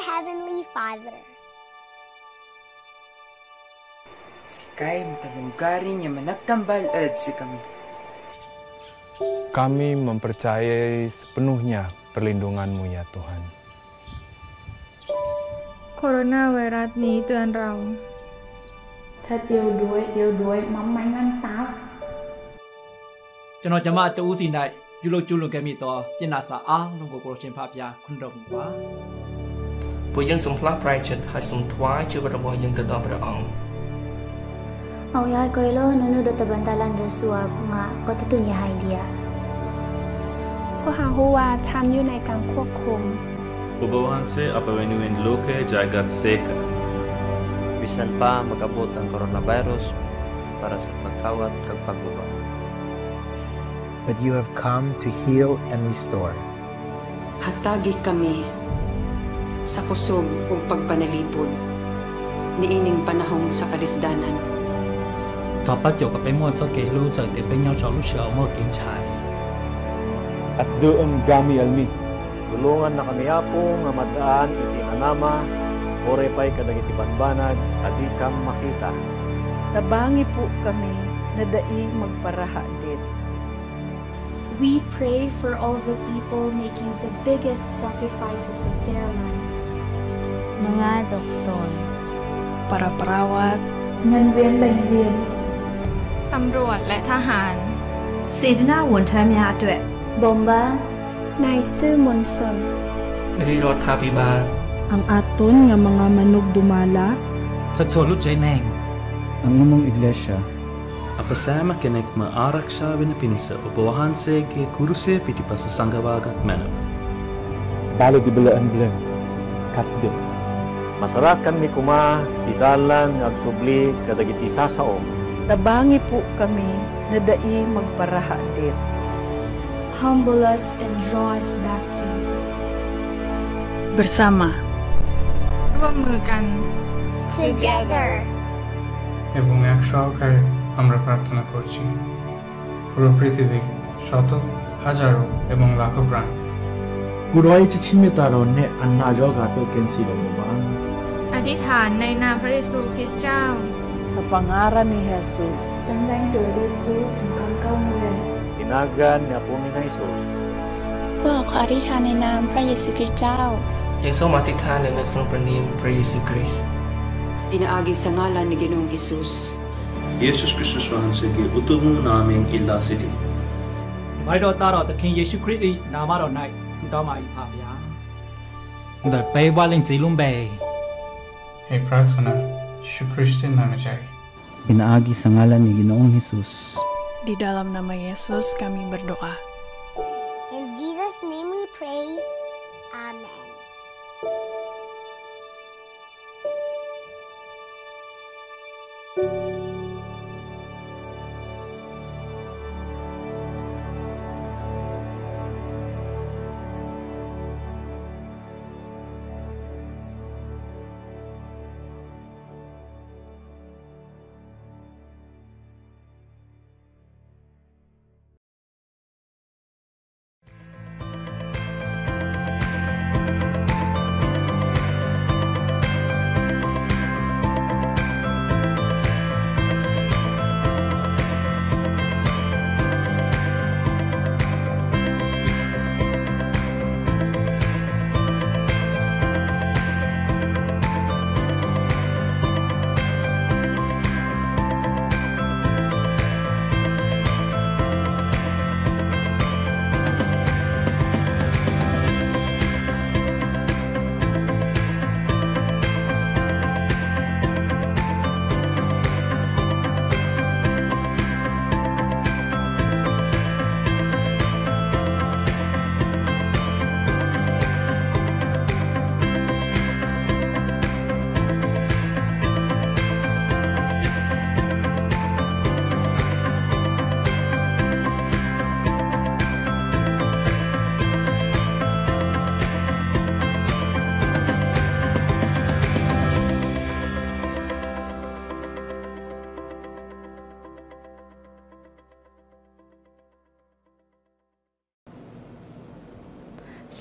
Heavenly Father. Si Kay matalunggarin niya managtambal at si kami. Kami mempercayai sepenuhnya perlindungan-Mu ya Tuhan. โคโรนาไวรัสนี้เตือนเรา Thật yếu đuối, mắm mánh ăn sao. ကျွန်တော်ကျမတူးစီ၌ပြုလုပ်ကျူးလွန်ခဲ့မိသောပြစ်နာစာအားလုံးကိုကိုရရှင်ဖျားခွင့်တော်မူပါ ពួកយើងសូមផ្លាស់ប្រែចិត្តហើយសូមថ្វាយជីវិតរបស់យើងទៅដល់ព្រះអង្គ Ang yay ko ilo nunudot tabantalan Joshua nga katutunya hay dia. พวกเรารู้ว่าท่านอยู่ในการควบคุม Ubawanse apawenuin loke jagat seka. Bisan pa magabot ang coronavirus para sa pagkawat kag pagguba. But you have come to heal and restore. Hatagi kami sa kusog ug pagpanalipod niining panahon sa kalisdanan. ต่อไปจบกับไปมั่วโซเกลูจากเด็กเป็นยาวชาวลูกเสือมั่วกินชาย At doon kami almi. Tulungan na kami apo nga madaan iti anama ore pay kadagiti banbanag adi kam makita. Tabangi po kami na daing magparaha dit. We pray for all the people making the biggest sacrifices of their lives. Mga doktor, para perawat, nhân viên bệnh viện, ตำรวจและทหาร សេនា ဝန်ထမ်းများအတွက် Bomba, นายซื่อมนสน រាជរដ្ឋាភិបាល ang aton nga mga manugdumala, sa cholot jaineng Ang imong iglesia. Apasama kenek maaraksha pinisa ubawanse ke kuruse piti pasasanggawagat manab. Balo di belaan belang. Katdo. Masarakan mi kuma italan agsubli kadagiti sasaom. Tabangi po kami na daing magparaha dit. humble us and draw us back to you. bersama ร่วมมือกัน Together. এবং এক সহকারে আমরা প্রার্থনা করছি পুরো পৃথিবীর শত হাজারো এবং লাখো প্রাণ Kuroy chichime taro ne anna joga to kensilo mo ba? อธิษฐานในนามพระเยซูคริสต์เจ้า Sa pangaran ni Jesus. Tandang Diyos Yesus tungkang kamulan. Tinagan ni Apo ni Jesus. พวกเราขออธิษฐานในนามพระเยซูคริสต์เจ้า យើងសូមអធិដ្ឋាននៅក្នុងព្រះនាមព្រះយេស៊ូវគ្រីស្ទ Inaagi sa ngalan ni Ginoong Hesus. Yesus Kristus wahansege utumu naming illasiti. ဘိုင်တော်သားတော်သခင်ယေရှုခရစ်၏နာမတော်၌ဆုတောင်းပါ၏ဖဗျာ The bay waling zilum bay. এই প্রার্থনা যীশু খ্রিস্টের নামে চাই Inaagi sa ngalan ni Ginoong Jesus. Di dalam nama Yesus kami berdoa. In Jesus' name we pray. Amen.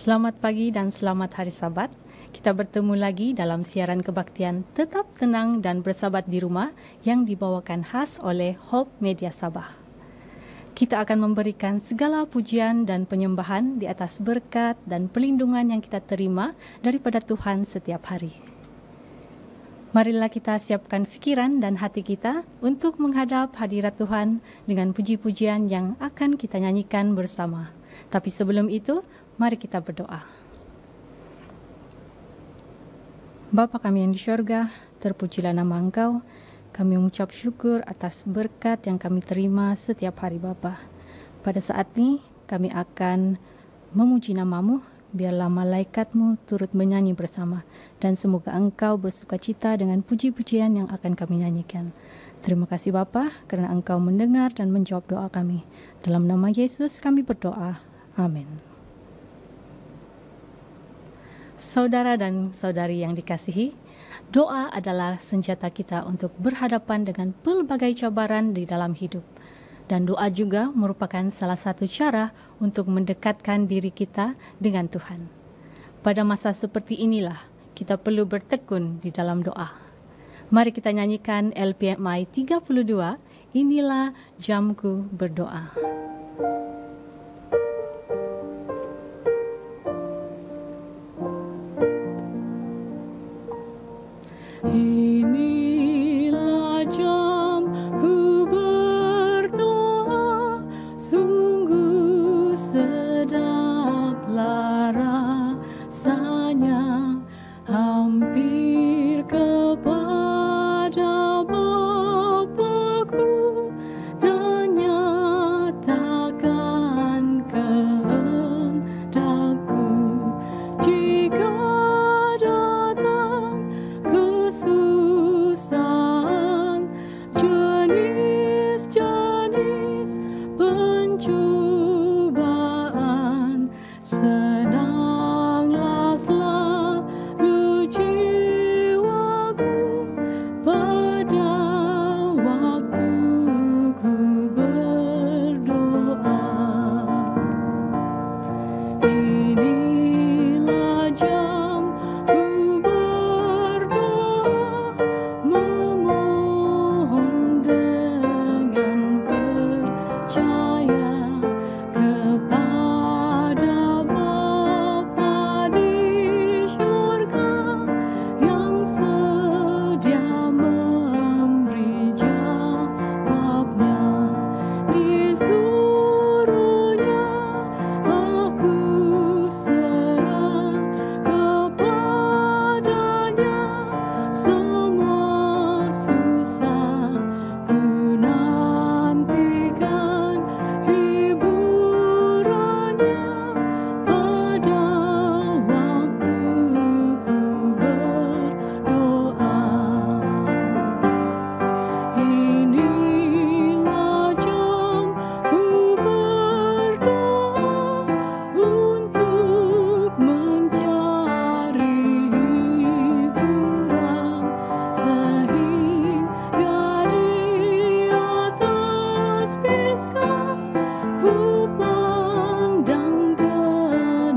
Selamat pagi dan selamat hari Sabat. Kita bertemu lagi dalam siaran kebaktian Tetap Tenang dan Bersahabat di Rumah yang dibawakan khas oleh Hope Media Sabah. Kita akan memberikan segala pujian dan penyembahan di atas berkat dan perlindungan yang kita terima daripada Tuhan setiap hari. Marilah kita siapkan fikiran dan hati kita untuk menghadap hadirat Tuhan dengan puji-pujian yang akan kita nyanyikan bersama. Tapi sebelum itu, mari kita berdoa. Bapa kami yang di syurga, terpujilah nama Engkau. Kami mengucap syukur atas berkat yang kami terima setiap hari Bapa. Pada saat ini kami akan memuji nama-Mu, biarlah malaikat-Mu turut menyanyi bersama. Dan semoga Engkau bersukacita dengan puji-pujian yang akan kami nyanyikan. Terima kasih Bapa, karena Engkau mendengar dan menjawab doa kami. Dalam nama Yesus kami berdoa. Amin. Saudara dan saudari yang dikasihi, doa adalah senjata kita untuk berhadapan dengan pelbagai cabaran di dalam hidup. Dan doa juga merupakan salah satu cara untuk mendekatkan diri kita dengan Tuhan. Pada masa seperti inilah, kita perlu bertekun di dalam doa. Mari kita nyanyikan LPMI 32, Inilah Jamku Berdoa. Inilah jamku berdoa, sungguh sedaplah rasanya, hampir kepada Bapa-Ku dan nyatakan kehendakku. Jika datang kesusahan, jenis-jenis pencubaan, senanglah selalu jiwaku pada waktu ku berdoa. Inilah jamku berdoa, memohon dengan percaya kepada Bapa di syurga yang sedia memberi jawabnya. Disuruhnya aku serah kepadanya, semua susah ku nantikan hiburannya pada waktu ku berdoa. Inilah jamku berdoa untuk mencari hiburan, sehingga di atas pisgah ku pandang ke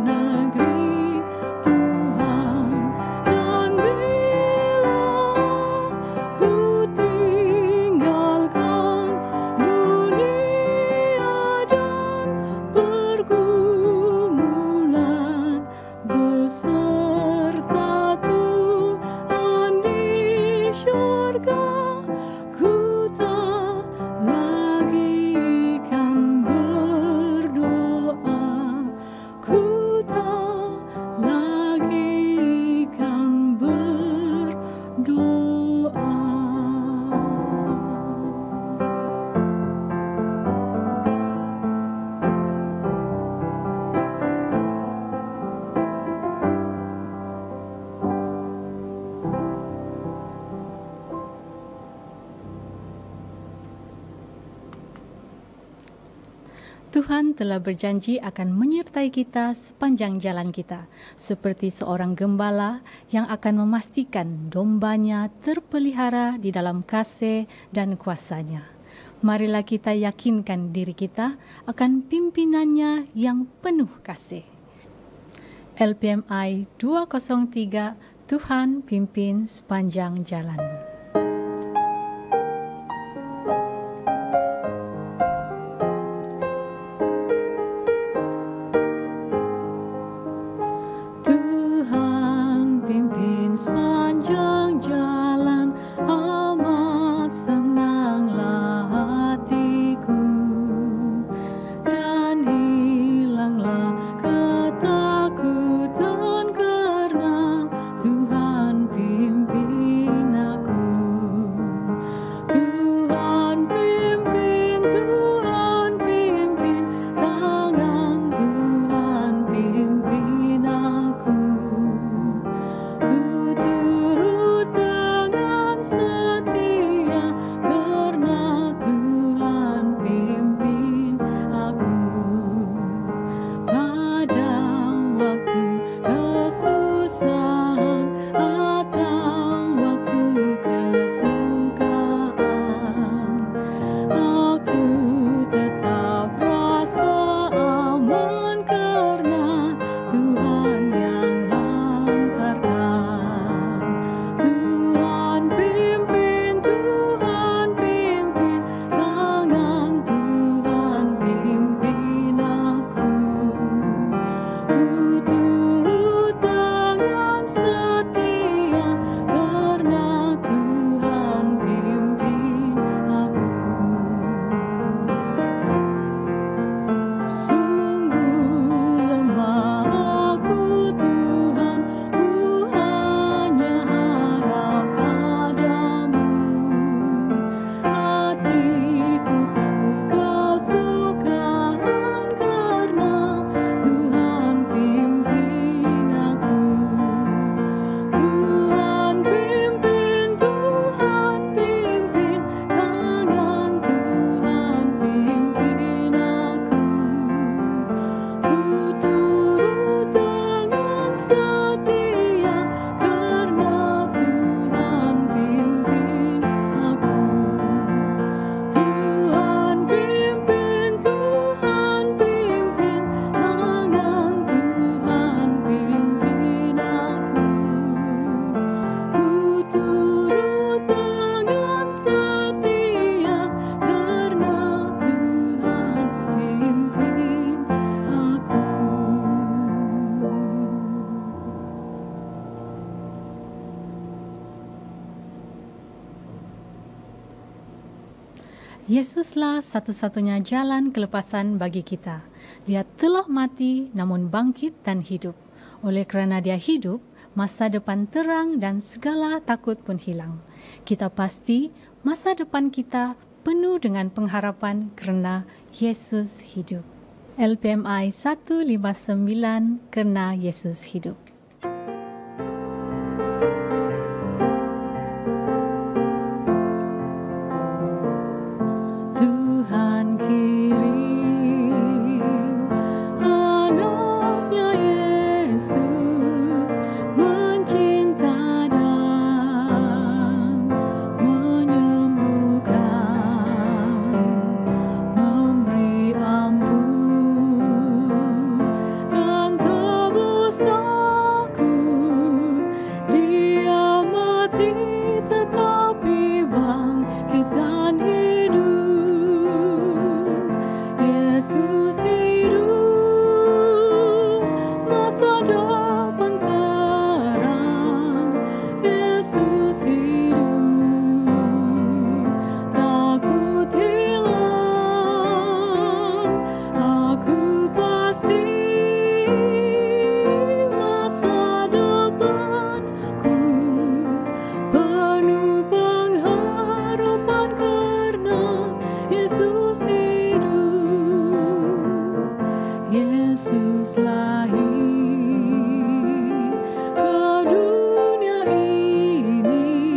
negeri Tuhan. Dan bila ku tinggalkan dunia dan pergumulan beserta Tuhan di syurga, ku tak lagi kan berdoa, ku tak lagi kan berdoa. Tuhan telah berjanji akan menyertai kita sepanjang jalan kita, seperti seorang gembala yang akan memastikan dombanya terpelihara di dalam kasih dan kuasa-Nya. Marilah kita yakinkan diri kita akan pimpinannya yang penuh kasih. LPMI 203, Tuhan pimpin sepanjang jalan. Tuhan pimpin sepanjang jalan, amat senanglah hatiku, dan hilanglah ketakutan karena Tuhan pimpin aku. Tuhan pimpin, tangan Tuhan pimpin aku. Ku turut dengan setia karena Tuhan pimpin aku. Pada waktu kesusahan atau waktu kesukaan, aku tetap rasa aman karena Tuhan yang hantarkan. Tuhan pimpin, tangan Tuhan pimpin aku. Ku turut dengan setia karena Tuhan pimpin aku. Sungguh lemah aku Tuhan, ku hanya harap padamu. Hatiku penuh kesukaan karena Tuhan pimpin aku. Tuhan pimpin, tangan Tuhan pimpin aku. Ku turut dengan setia karena Tuhan pimpin aku. Tuhan pimpin, tangan Tuhan pimpin aku. Ku turut dengan setia karena Tuhan pimpin aku. Yesuslah satu-satunya jalan kelepasan bagi kita. Dia telah mati namun bangkit dan hidup. Oleh kerana Dia hidup, masa depan terang dan segala takut pun hilang. Kita pasti masa depan kita penuh dengan pengharapan kerana Yesus hidup. LPMI 159, kerana Yesus hidup. Tuhan kirim anaknya Yesus, mencinta dan menyembuhkan, memberi ampun dan tebus aku. Dia mati tetapi bangkit dan hidup. Yesus hidup, masa depan terang. Yesus hidup, takut hilang. Aku pasti masa depanku penuh pengharapan karena Yesus hidup. Yesus lahir ke dunia ini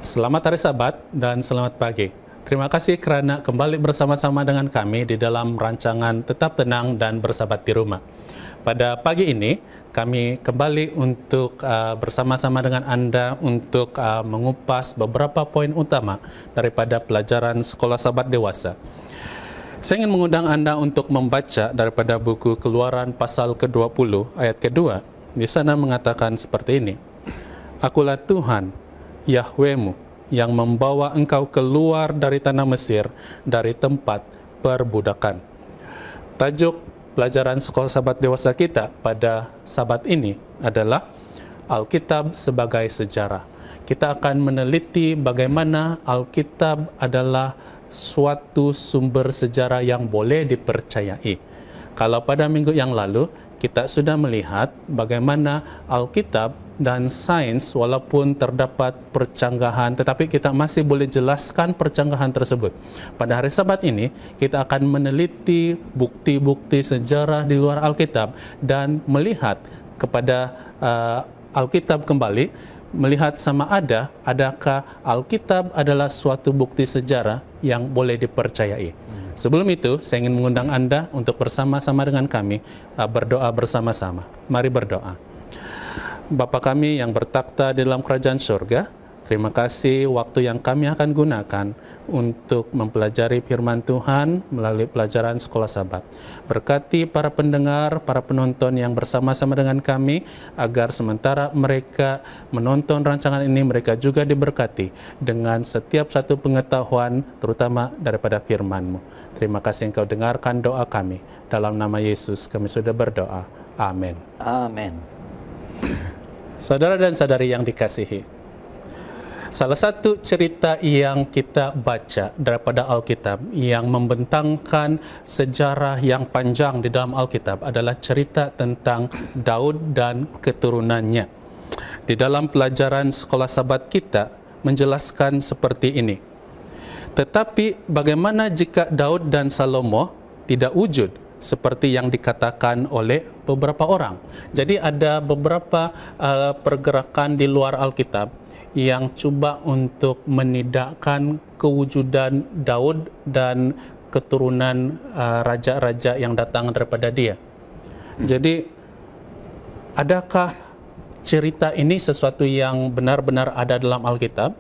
Selamat hari Sabat dan selamat pagi. Terima kasih kerana kembali bersama-sama dengan kami di dalam rancangan Tetap Tenang dan Bersabat di Rumah. Pada pagi ini, kami kembali untuk bersama-sama dengan Anda untuk mengupas beberapa poin utama daripada pelajaran Sekolah Sabat Dewasa. Saya ingin mengundang Anda untuk membaca daripada buku Keluaran pasal ke-20 ayat kedua. Di sana mengatakan seperti ini. Akulah Tuhan, Yahwemu, yang membawa engkau keluar dari tanah Mesir, dari tempat perbudakan. Tajuk pelajaran Sekolah Sabat Dewasa kita pada Sabat ini adalah Alkitab sebagai sejarah. Kita akan meneliti bagaimana Alkitab adalah suatu sumber sejarah yang boleh dipercayai. Kalau pada minggu yang lalu, kita sudah melihat bagaimana Alkitab dan sains walaupun terdapat percanggahan, tetapi kita masih boleh jelaskan percanggahan tersebut. Pada hari Sabat ini, kita akan meneliti bukti-bukti sejarah di luar Alkitab dan melihat kepada Alkitab kembali, melihat sama adakah Alkitab adalah suatu bukti sejarah yang boleh dipercayai. Sebelum itu, saya ingin mengundang Anda untuk bersama-sama dengan kami berdoa bersama-sama. Mari berdoa. Bapa kami yang bertakhta di dalam kerajaan surga, terima kasih waktu yang kami akan gunakan untuk mempelajari firman Tuhan melalui pelajaran Sekolah Sabat. Berkati para pendengar, para penonton yang bersama-sama dengan kami, agar sementara mereka menonton rancangan ini, mereka juga diberkati dengan setiap satu pengetahuan, terutama daripada firman-Mu. Terima kasih Engkau dengarkan doa kami. Dalam nama Yesus kami sudah berdoa. Amin. Amin. Saudara dan saudari yang dikasihi, salah satu cerita yang kita baca daripada Alkitab yang membentangkan sejarah yang panjang di dalam Alkitab adalah cerita tentang Daud dan keturunannya. Di dalam pelajaran Sekolah Sabat kita menjelaskan seperti ini. Tetapi bagaimana jika Daud dan Salomo tidak wujud seperti yang dikatakan oleh beberapa orang? Jadi ada beberapa pergerakan di luar Alkitab yang coba untuk menidakkan kewujudan Daud dan keturunan raja-raja yang datang daripada dia. Jadi, adakah cerita ini sesuatu yang benar-benar ada dalam Alkitab,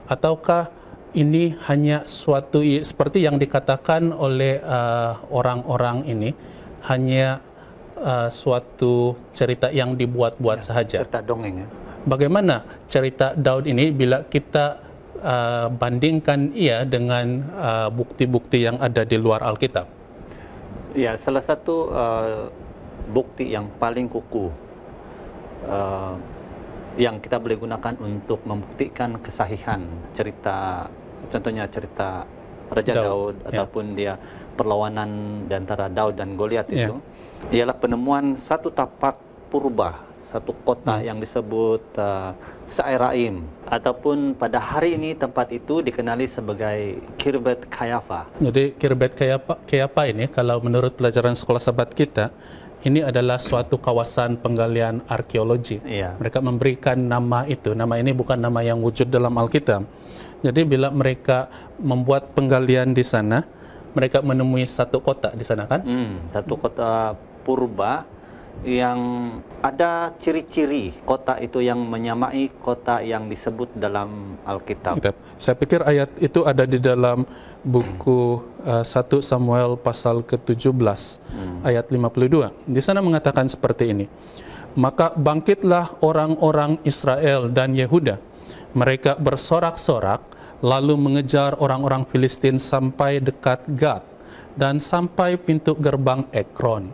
ataukah ini hanya suatu seperti yang dikatakan oleh orang-orang ini, hanya suatu cerita yang dibuat-buat sahaja? Cerita dongeng, ya. Bagaimana cerita Daud ini bila kita bandingkan ia dengan bukti-bukti yang ada di luar Alkitab? Ya, salah satu bukti yang paling kukuh yang kita boleh gunakan untuk membuktikan kesahihan cerita, contohnya cerita Raja Daud ataupun dia perlawanan di antara Daud dan Goliat itu, ialah penemuan satu tapak purba, satu kota yang disebut Sairaim, ataupun pada hari ini tempat itu dikenali sebagai Kirbet Kayafa. Jadi Kirbet Kayafa ini, kalau menurut pelajaran Sekolah Sabat kita, ini adalah suatu kawasan penggalian arkeologi. Mereka memberikan nama itu. Nama ini bukan nama yang wujud dalam Alkitab. Jadi bila mereka membuat penggalian di sana, mereka menemui satu kota di sana, kan? Satu kota purba yang ada ciri-ciri kota itu yang menyamai kota yang disebut dalam Alkitab. Saya pikir ayat itu ada di dalam buku 1 Samuel pasal ke-17 ayat 52. Di sana mengatakan seperti ini. Maka bangkitlah orang-orang Israel dan Yehuda. Mereka bersorak-sorak lalu mengejar orang-orang Filistin sampai dekat Gad dan sampai pintu gerbang Ekron.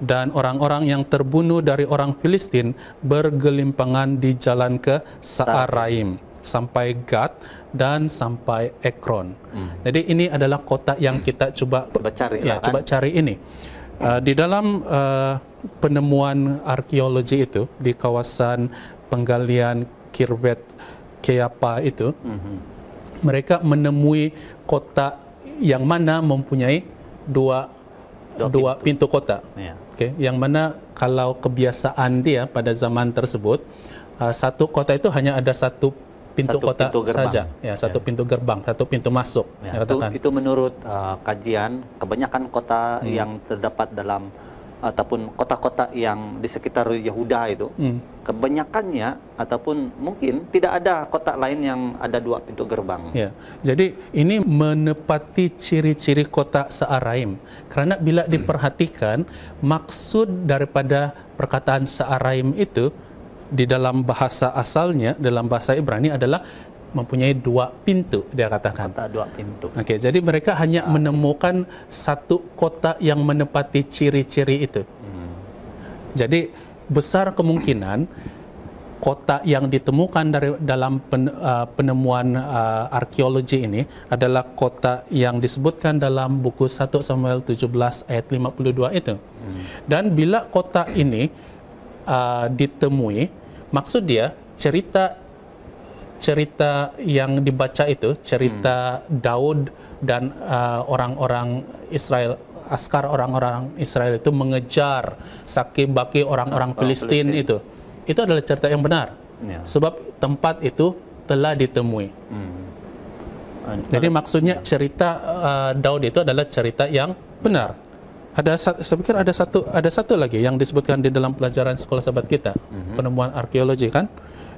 Dan orang-orang yang terbunuh dari orang Filistin bergelimpangan di jalan ke Saaraim sampai Gad dan sampai Ekron. Jadi ini adalah kota yang kita coba cari ini. Di dalam penemuan arkeologi itu di kawasan penggalian Kirbet Kayafa itu, mereka menemui kota yang mana mempunyai dua pintu kota. Yang mana kalau kebiasaan dia pada zaman tersebut, satu kota itu hanya ada satu pintu kota saja, ya, satu pintu gerbang, satu pintu masuk. Ya, itu menurut kajian kebanyakan kota yang terdapat dalam ataupun kota-kota yang di sekitar Yehuda itu, kebanyakannya ataupun mungkin tidak ada kota lain yang ada 2 pintu gerbang. Ya, jadi ini menepati ciri-ciri kota Se'araim. Karena bila diperhatikan, maksud daripada perkataan Se'araim itu di dalam bahasa asalnya, dalam bahasa Ibrani adalah mempunyai 2 pintu, dia katakan. Kota 2 pintu. Oke, jadi mereka hanya menemukan satu kota yang menepati ciri-ciri itu. Jadi besar kemungkinan kota yang ditemukan dalam penemuan arkeologi ini adalah kota yang disebutkan dalam buku 1 Samuel 17 ayat 52 itu. Dan bila kota ini ditemui, maksud dia cerita yang dibaca itu, cerita Daud dan orang-orang Israel, askar orang-orang Israel itu mengejar saki-baki orang-orang Filistin itu adalah cerita yang benar. Ya. Sebab tempat itu telah ditemui. Jadi maksudnya cerita Daud itu adalah cerita yang benar. Saya pikir ada satu lagi yang disebutkan di dalam pelajaran sekolah sahabat kita, penemuan arkeologi kan.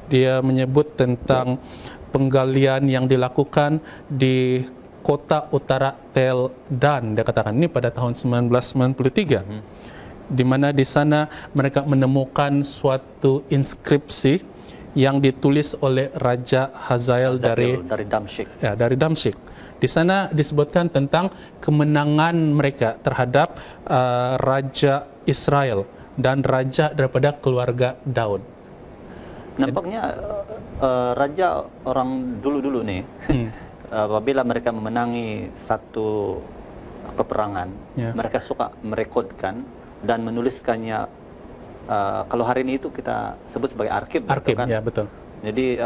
Dia menyebut tentang penggalian yang dilakukan di kota utara Tel Dan. Dia katakan ini pada tahun 1993, di mana di sana mereka menemukan suatu inskripsi yang ditulis oleh Raja Hazael dari Damsyik. Ya, dari Damsyik. Di sana disebutkan tentang kemenangan mereka terhadap Raja Israel dan raja daripada keluarga Daud. Nampaknya raja orang dulu-dulu nih, apabila mereka memenangi satu peperangan, mereka suka merekodkan dan menuliskannya. Kalau hari ini itu kita sebut sebagai arsip, kan? Ya, betul. Jadi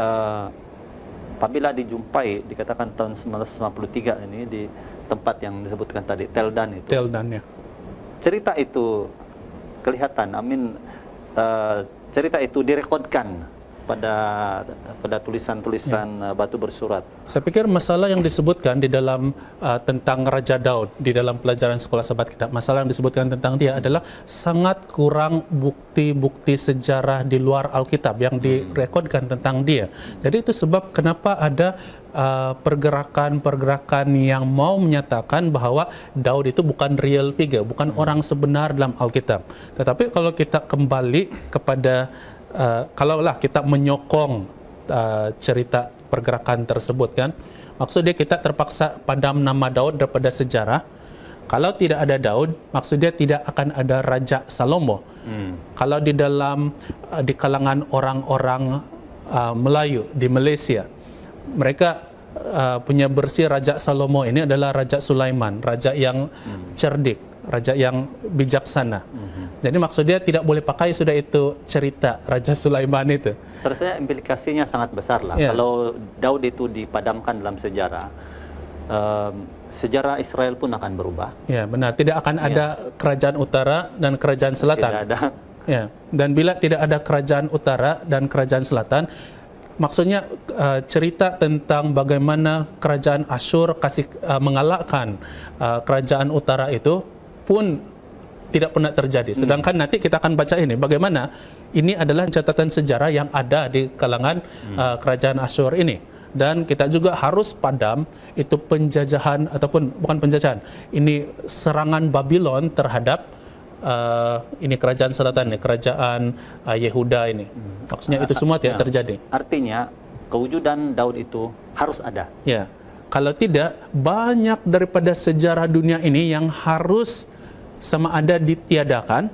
apabila dijumpai, dikatakan tahun 1953 ini di tempat yang disebutkan tadi, Tel Dan itu. Tel Dan, ya. Cerita itu kelihatan, cerita itu direkodkan pada tulisan-tulisan batu bersurat. Saya pikir masalah yang disebutkan di dalam tentang Raja Daud di dalam pelajaran sekolah sahabat kita, masalah yang disebutkan tentang dia adalah sangat kurang bukti-bukti sejarah di luar Alkitab yang direkodkan tentang dia. Jadi itu sebab kenapa ada pergerakan-pergerakan yang mau menyatakan bahwa Daud itu bukan real figure, bukan orang sebenar dalam Alkitab. Tetapi kalau kita kembali kepada kalaulah kita menyokong cerita pergerakan tersebut kan, maksudnya kita terpaksa padam nama Daud daripada sejarah. Kalau tidak ada Daud, maksudnya tidak akan ada Raja Salomo. Kalau di kalangan orang-orang Melayu di Malaysia, mereka punya versi Raja Salomo ini adalah Raja Sulaiman, raja yang cerdik, raja yang bijaksana. Jadi maksudnya tidak boleh pakai sudah itu cerita Raja Sulaiman itu. Seharusnya implikasinya sangat besar lah. Ya. Kalau Daud itu dipadamkan dalam sejarah, sejarah Israel pun akan berubah. Ya, benar. Tidak akan ada kerajaan utara dan kerajaan selatan. Tidak ada. Ya. Dan bila tidak ada kerajaan utara dan kerajaan selatan, maksudnya cerita tentang bagaimana kerajaan Asyur mengalahkan kerajaan utara itu pun tidak pernah terjadi. Sedangkan nanti kita akan baca ini bagaimana ini adalah catatan sejarah yang ada di kalangan kerajaan Asyur ini. Dan kita juga harus padam itu penjajahan ataupun bukan penjajahan, ini serangan Babylon terhadap ini kerajaan selatan, ini kerajaan Yehuda ini. Maksudnya itu semua tidak terjadi. Artinya kewujudan Daud itu harus ada. Ya. Kalau tidak, banyak daripada sejarah dunia ini yang harus sama ada ditiadakan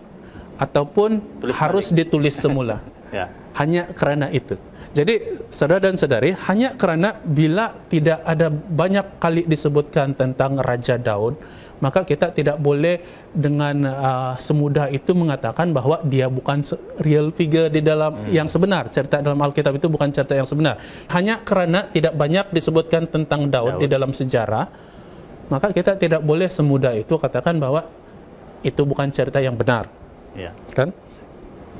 ataupun harus ditulis semula. Ya. Hanya kerana itu. Jadi saudara dan saudari, hanya kerana bila tidak ada banyak kali disebutkan tentang Raja Daud, maka kita tidak boleh dengan semudah itu mengatakan bahwa dia bukan real figure di dalam yang sebenar. Cerita dalam Alkitab itu bukan cerita yang sebenar. Hanya kerana tidak banyak disebutkan tentang Daud di dalam sejarah, maka kita tidak boleh semudah itu katakan bahwa itu bukan cerita yang benar. Ya. Kan?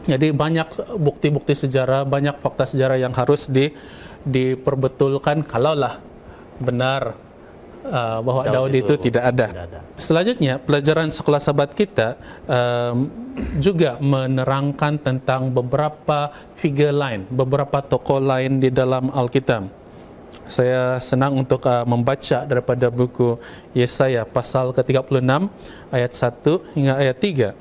Jadi banyak bukti-bukti sejarah, banyak fakta sejarah yang harus diperbetulkan kalaulah benar bahwa Daud itu tidak ada. Selanjutnya, pelajaran sekolah sahabat kita juga menerangkan tentang beberapa figure lain, beberapa tokoh lain di dalam Alkitab. Saya senang untuk membaca daripada buku Yesaya pasal ke-36 ayat 1 hingga ayat 3.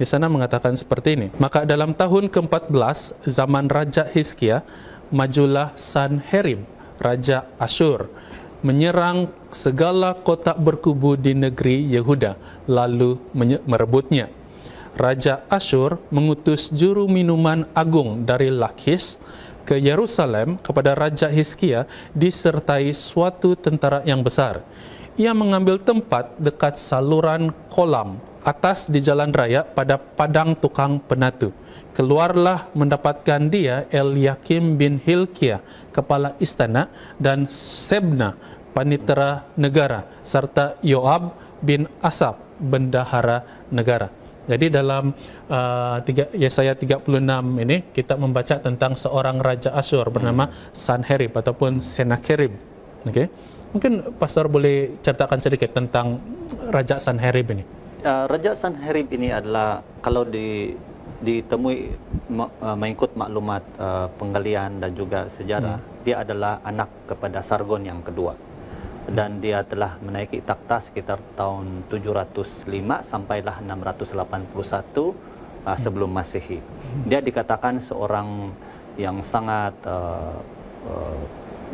Di sana mengatakan seperti ini. Maka dalam tahun ke-14 zaman Raja Hizkia, majulah Sanherib, Raja Asyur, menyerang segala kota berkubu di negeri Yehuda, lalu merebutnya. Raja Asyur mengutus juru minuman agung dari Lakis ke Yerusalem kepada Raja Hizkia disertai suatu tentara yang besar. Ia mengambil tempat dekat saluran kolam atas di jalan raya pada padang tukang penatu. Keluarlah mendapatkan dia Eliakim bin Hilkiah, kepala istana, dan Sebna, panitera negara, serta Yoab bin Asaf, bendahara negara. Jadi dalam Yesaya 36 ini kita membaca tentang seorang raja Asyur bernama Sanherib ataupun Senakerib. Okay? Mungkin Pastor boleh ceritakan sedikit tentang Raja Sanherib ini. Raja Sanherib ini adalah kalau ditemui mengikut maklumat penggalian dan juga sejarah, dia adalah anak kepada Sargon yang kedua. Dan dia telah menaiki takhta sekitar tahun 705 sampailah 681 sebelum Masehi. Dia dikatakan seorang yang sangat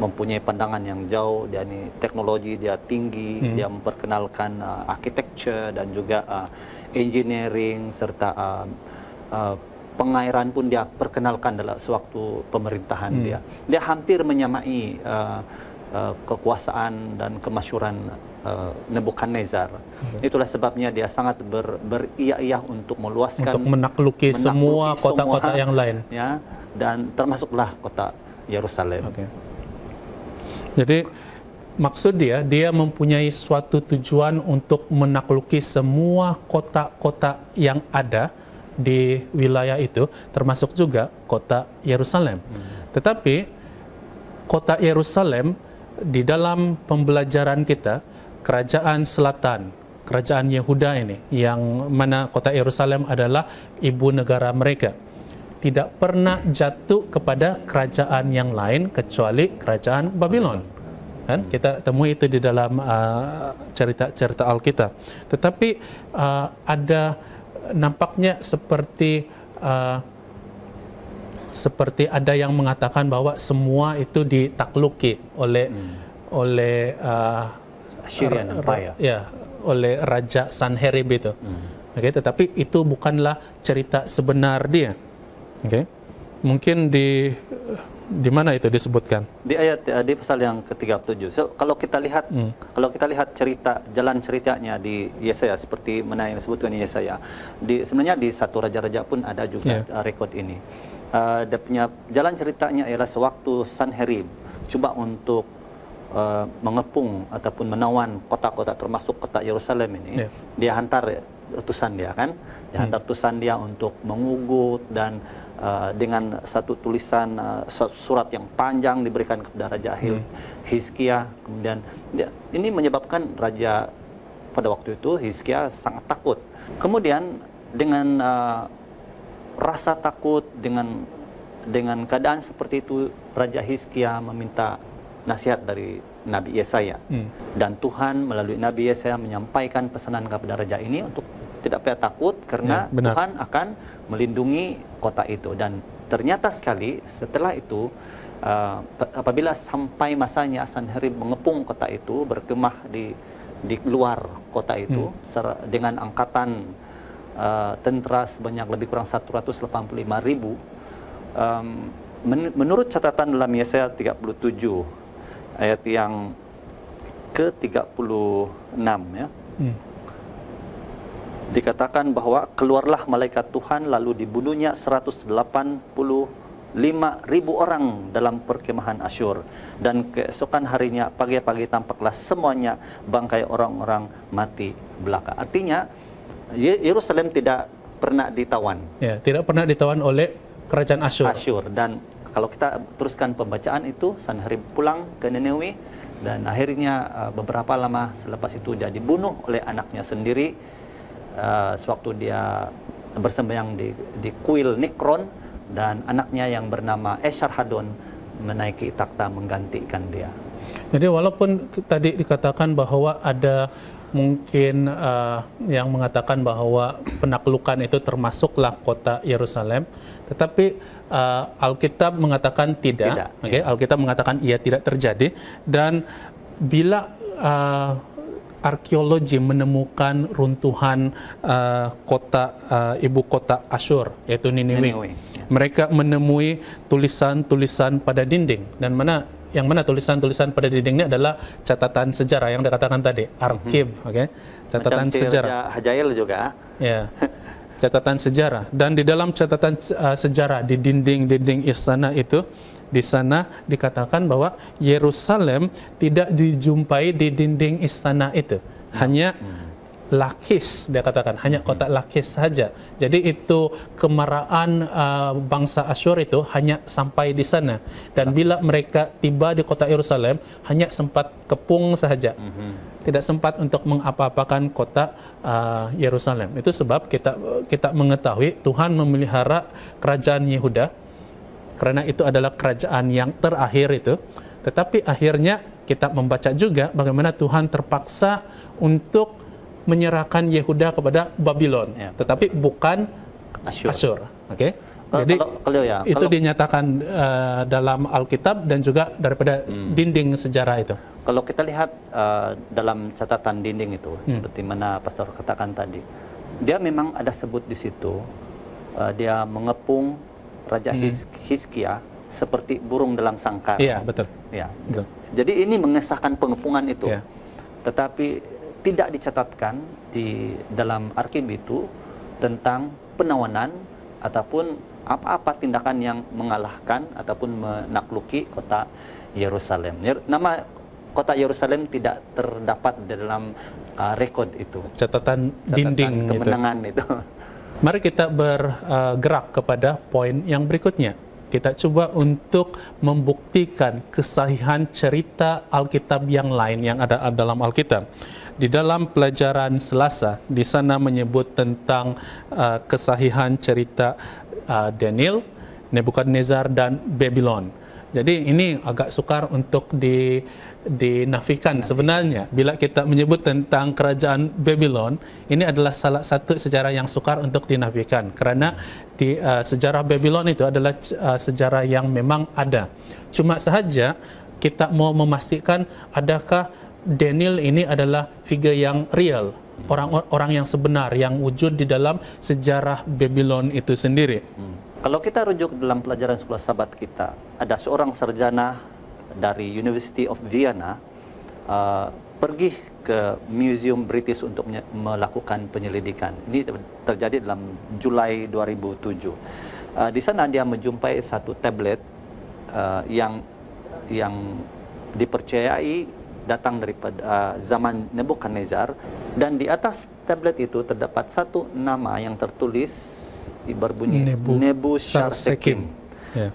mempunyai pandangan yang jauh. Dia ini teknologi dia tinggi, dia memperkenalkan architecture dan juga engineering serta pengairan pun dia perkenalkan dalam sewaktu pemerintahan dia. Dia hampir menyamai kekuasaan dan kemasyhuran Nebukadnezar. Itulah sebabnya dia sangat beria-iya untuk meluaskan, untuk menakluki semua kota-kota yang lain, ya, dan termasuklah kota Yerusalem. Jadi maksud dia mempunyai suatu tujuan untuk menakluki semua kota-kota yang ada di wilayah itu, termasuk juga kota Yerusalem. Tetapi kota Yerusalem di dalam pembelajaran kita, kerajaan selatan, kerajaan Yehuda ini, yang mana kota Yerusalem adalah ibu negara mereka, tidak pernah jatuh kepada kerajaan yang lain kecuali kerajaan Babylon. Kan? Kita temui itu di dalam cerita-cerita Alkitab. Tetapi ada nampaknya seperti ada yang mengatakan bahwa semua itu ditakluki oleh Assyrian Empire, oleh Raja Sanherib itu. Okay, tetapi itu bukanlah cerita sebenar dia. Okay. Mungkin di mana itu disebutkan? Di pasal yang ke-37. So, kalau kita lihat jalan ceritanya di Yesaya seperti mana yang disebutkan di Yesaya. Sebenarnya di satu raja-raja pun ada juga rekod ini. Dia punya jalan ceritanya ialah sewaktu Sanherib cuba untuk mengepung ataupun menawan kota-kota termasuk kota Yerusalem ini, dia hantar utusan dia kan, dia hantar utusan dia untuk mengugut dan dengan satu tulisan surat yang panjang diberikan kepada Raja Hizkia. Kemudian ini menyebabkan raja pada waktu itu Hizkia sangat takut. Kemudian dengan rasa takut, dengan keadaan seperti itu, Raja Hizkia meminta nasihat dari Nabi Yesaya. Dan Tuhan melalui Nabi Yesaya menyampaikan pesanan kepada raja ini untuk tidak payah takut karena Tuhan akan melindungi kota itu. Dan ternyata sekali setelah itu, apabila sampai masanya Sanherib mengepung kota itu, berkemah di luar kota itu dengan angkatan tentera sebanyak lebih kurang 185.000. Menurut catatan dalam Yesaya 37 ayat yang ke-36 ya. Dikatakan bahwa keluarlah malaikat Tuhan lalu dibunuhnya 185.000 orang dalam perkemahan Asyur, dan keesokan harinya pagi-pagi tampaklah semuanya bangkai orang-orang mati belaka. Artinya Yerusalem tidak pernah ditawan. Ya, tidak pernah ditawan oleh kerajaan Asyur. Dan kalau kita teruskan pembacaan itu, Sanherib pulang ke Nineveh dan akhirnya beberapa lama selepas itu dia dibunuh oleh anaknya sendiri sewaktu dia bersembahyang di kuil Nikron, dan anaknya yang bernama Esarhaddon menaiki takhta menggantikan dia. Jadi walaupun tadi dikatakan bahwa ada mungkin yang mengatakan bahwa penaklukan itu termasuklah kota Yerusalem, tetapi Alkitab mengatakan tidak. Okay? Alkitab mengatakan ia tidak terjadi, dan bila arkeologi menemukan runtuhan kota ibu kota Asyur, yaitu Nineveh. Mereka menemui tulisan-tulisan pada dinding, dan yang mana tulisan-tulisan pada dinding ini adalah catatan sejarah yang dikatakan tadi, arsip, catatan sejarah. Hajail juga. Ya, catatan sejarah. Dan di dalam catatan sejarah di dinding-dinding istana itu, di sana dikatakan bahwa Yerusalem tidak dijumpai di dinding istana itu, hanya Lakis, dia katakan hanya kota Lakis saja. Jadi itu kemarahan bangsa Asyur itu hanya sampai di sana, dan bila mereka tiba di kota Yerusalem hanya sempat kepung saja, tidak sempat untuk mengapa-apakan kota Yerusalem. Itu sebab kita mengetahui Tuhan memelihara kerajaan Yehuda karena itu adalah kerajaan yang terakhir itu. Tetapi akhirnya kita membaca juga bagaimana Tuhan terpaksa untuk menyerahkan Yehuda kepada Babylon, tetapi bukan Asyur. Jadi itu dinyatakan dalam Alkitab dan juga daripada dinding sejarah itu. Kalau kita lihat dalam catatan dinding itu, seperti mana Pastor katakan tadi, dia memang ada sebut di situ, dia mengepung Raja Hizkia seperti burung dalam sangkar. Iya, betul. Ya. Betul. Jadi ini mengesahkan pengepungan itu, tetapi tidak dicatatkan di dalam arsip itu tentang penawanan ataupun apa-apa tindakan yang mengalahkan ataupun menakluki kota Yerusalem. Nama kota Yerusalem tidak terdapat dalam rekod itu. Catatan dinding kemenangan itu. Mari kita bergerak kepada poin yang berikutnya. Kita coba untuk membuktikan kesahihan cerita Alkitab yang lain yang ada dalam Alkitab. Di dalam pelajaran Selasa, di sana menyebut tentang kesahihan cerita Daniel, Nebukadnezar, dan Babylon. Jadi ini agak sukar untuk dinafikan sebenarnya. Bila kita menyebut tentang kerajaan Babylon, ini adalah salah satu sejarah yang sukar untuk dinafikan. Karena di sejarah Babylon itu adalah sejarah yang memang ada. Cuma sahaja kita mau memastikan adakah Daniel ini adalah figur yang real, orang yang sebenar, yang wujud di dalam sejarah Babylon itu sendiri. Kalau kita rujuk dalam pelajaran sekolah sahabat kita, ada seorang sarjana dari University of Vienna pergi ke Museum British untuk melakukan penyelidikan. Ini terjadi dalam Julai 2007. Di sana dia menjumpai satu tablet yang dipercayai datang daripada zaman Nebukadnezar, dan di atas tablet itu terdapat satu nama yang tertulis berbunyi Nebusarsekim.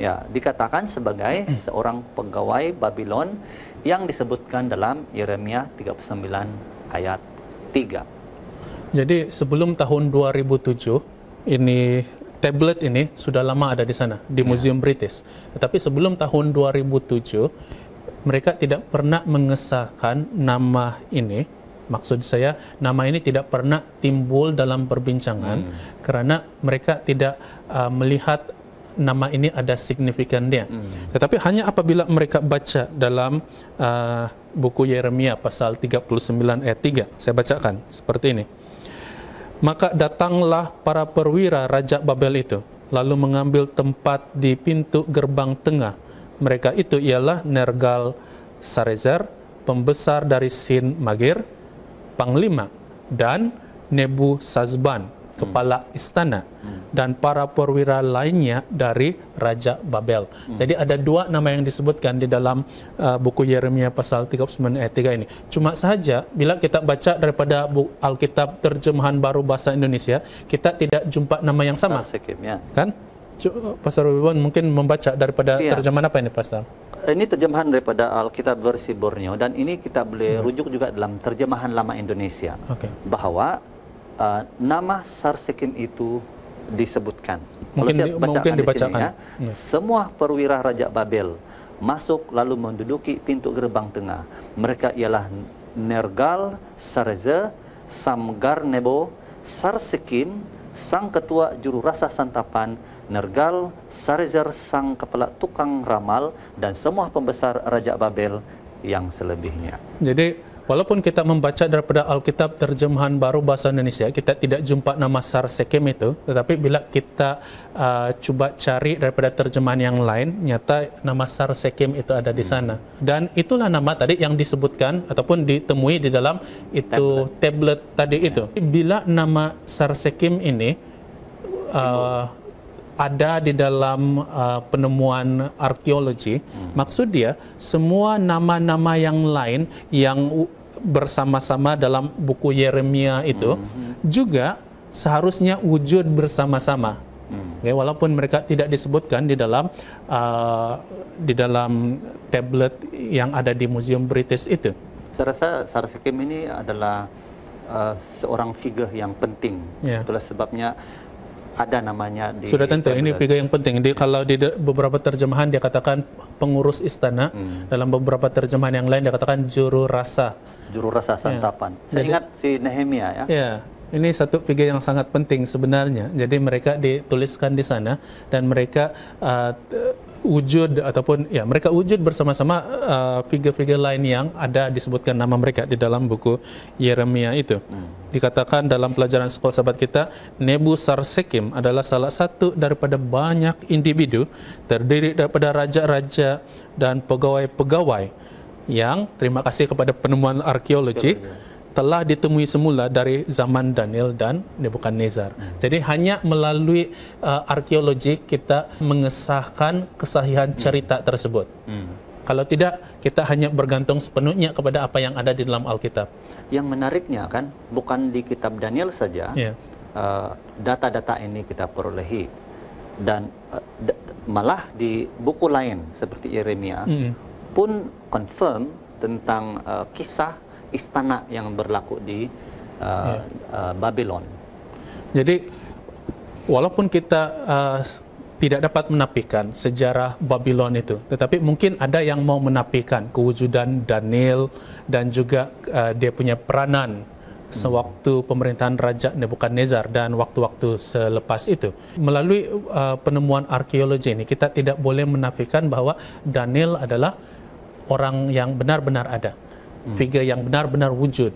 Ya, dikatakan sebagai seorang pegawai Babylon yang disebutkan dalam Yeremia 39 ayat 3. Jadi sebelum tahun 2007 ini tablet ini sudah lama ada di sana di Museum British. Tetapi sebelum tahun 2007 mereka tidak pernah mengesahkan nama ini. Maksud saya, nama ini tidak pernah timbul dalam perbincangan karena mereka tidak melihat nama ini ada signifikannya. Tetapi hanya apabila mereka baca dalam buku Yeremia pasal 39 ayat 3, saya bacakan seperti ini. Maka datanglah para perwira Raja Babel itu, lalu mengambil tempat di pintu gerbang tengah. Mereka itu ialah Nergal-Sarezer, pembesar dari Sin Magir, panglima, dan Nebusazban, kepala istana. dan para perwira lainnya dari Raja Babel. Jadi ada dua nama yang disebutkan di dalam buku Yeremia pasal 39 ayat 3 ini. Cuma sahaja bila kita baca daripada Alkitab terjemahan baru bahasa Indonesia, kita tidak jumpa nama yang sama. Kan? Pastor Wiwon mungkin membaca daripada terjemahan apa ini, Pastor? Ini terjemahan daripada Alkitab versi Borneo, dan ini kita boleh rujuk juga dalam terjemahan lama Indonesia. Bahwa nama Sarsekim itu disebutkan. Mungkin dibacakan. Semua perwira Raja Babel masuk lalu menduduki pintu gerbang tengah. Mereka ialah Nergal, Sareza, Samgar-Nebo, Sarsekim, sang ketua juru rasa santapan, Nergal, Sarezer sang kepala tukang ramal, dan semua pembesar Raja Babel yang selebihnya. Jadi walaupun kita membaca daripada Alkitab terjemahan baru bahasa Indonesia, kita tidak jumpa nama Sarsekim itu, tetapi bila kita cuba cari daripada terjemahan yang lain, nyata nama Sarsekim itu ada di sana. Dan itulah nama tadi yang disebutkan ataupun ditemui di dalam itu tablet tadi itu. Bila nama Sarsekim ini ada di dalam penemuan arkeologi, maksud dia semua nama-nama yang lain yang bersama-sama dalam buku Yeremia itu juga seharusnya wujud bersama-sama. Okay, walaupun mereka tidak disebutkan di dalam tablet yang ada di Museum British itu. Saya rasa Sarsekim ini adalah seorang figure yang penting. Itulah sebabnya ada namanya di sudah tentu ini figure yang penting. Kalau di beberapa terjemahan dia katakan pengurus istana, dalam beberapa terjemahan yang lain dia katakan juru rasa santapan. Saya ingat si Nehemia ini satu figure yang sangat penting sebenarnya. Jadi mereka dituliskan di sana dan mereka wujud ataupun mereka wujud bersama-sama figure-figure lain yang ada disebutkan nama mereka di dalam buku Yeremia itu. Dikatakan dalam pelajaran sekolah sahabat kita, Nebu Sarsekim adalah salah satu daripada banyak individu terdiri daripada raja-raja dan pegawai-pegawai yang, terima kasih kepada penemuan arkeologi, telah ditemui semula dari zaman Daniel dan Nebukadnezar. Jadi hanya melalui arkeologi kita mengesahkan kesahihan cerita tersebut. Kalau tidak, kita hanya bergantung sepenuhnya kepada apa yang ada di dalam Alkitab. Yang menariknya kan, bukan di kitab Daniel saja, data-data ini kita perolehi. Dan malah di buku lain seperti Yeremia pun confirm tentang kisah istana yang berlaku di Babylon. Jadi walaupun kita tidak dapat menafikan sejarah Babylon itu, tetapi mungkin ada yang mau menafikan kewujudan Daniel dan juga dia punya peranan sewaktu pemerintahan Raja Nebukadnezar dan waktu-waktu selepas itu. Melalui penemuan arkeologi ini, kita tidak boleh menafikan bahwa Daniel adalah orang yang benar-benar ada, figure yang benar-benar wujud.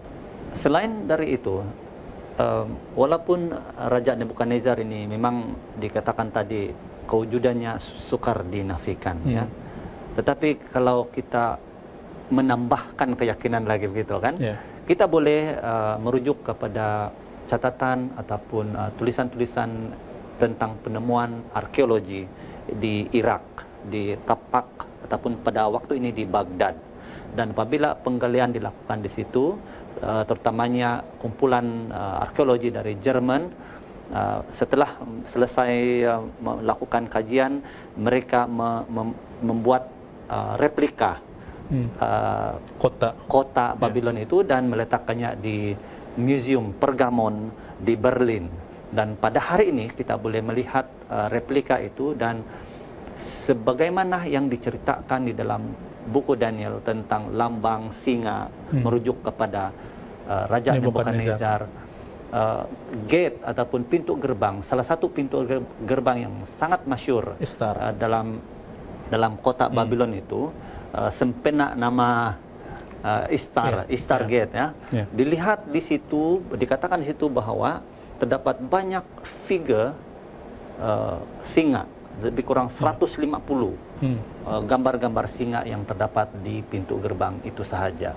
Selain dari itu, walaupun Raja Nebukadnezar ini memang dikatakan tadi kewujudannya sukar dinafikan, tetapi kalau kita menambahkan keyakinan lagi begitu kan, kita boleh merujuk kepada catatan ataupun tulisan-tulisan tentang penemuan arkeologi di Irak, di Tapak ataupun pada waktu ini di Baghdad. Dan apabila penggalian dilakukan di situ, terutamanya kumpulan arkeologi dari Jerman, setelah selesai melakukan kajian, mereka membuat replika kota Babylon itu dan meletakkannya di Museum Pergamon di Berlin. Dan pada hari ini kita boleh melihat replika itu, dan sebagaimana yang diceritakan di dalam buku Daniel tentang lambang singa merujuk kepada Raja Nebukadnezar, gate ataupun pintu gerbang, salah satu pintu gerbang yang sangat masyhur dalam kota Babylon itu, sempena nama Istar Gate dilihat di situ, dikatakan di situ bahwa terdapat banyak figure singa, lebih kurang 150 gambar-gambar singa yang terdapat di pintu gerbang itu sahaja.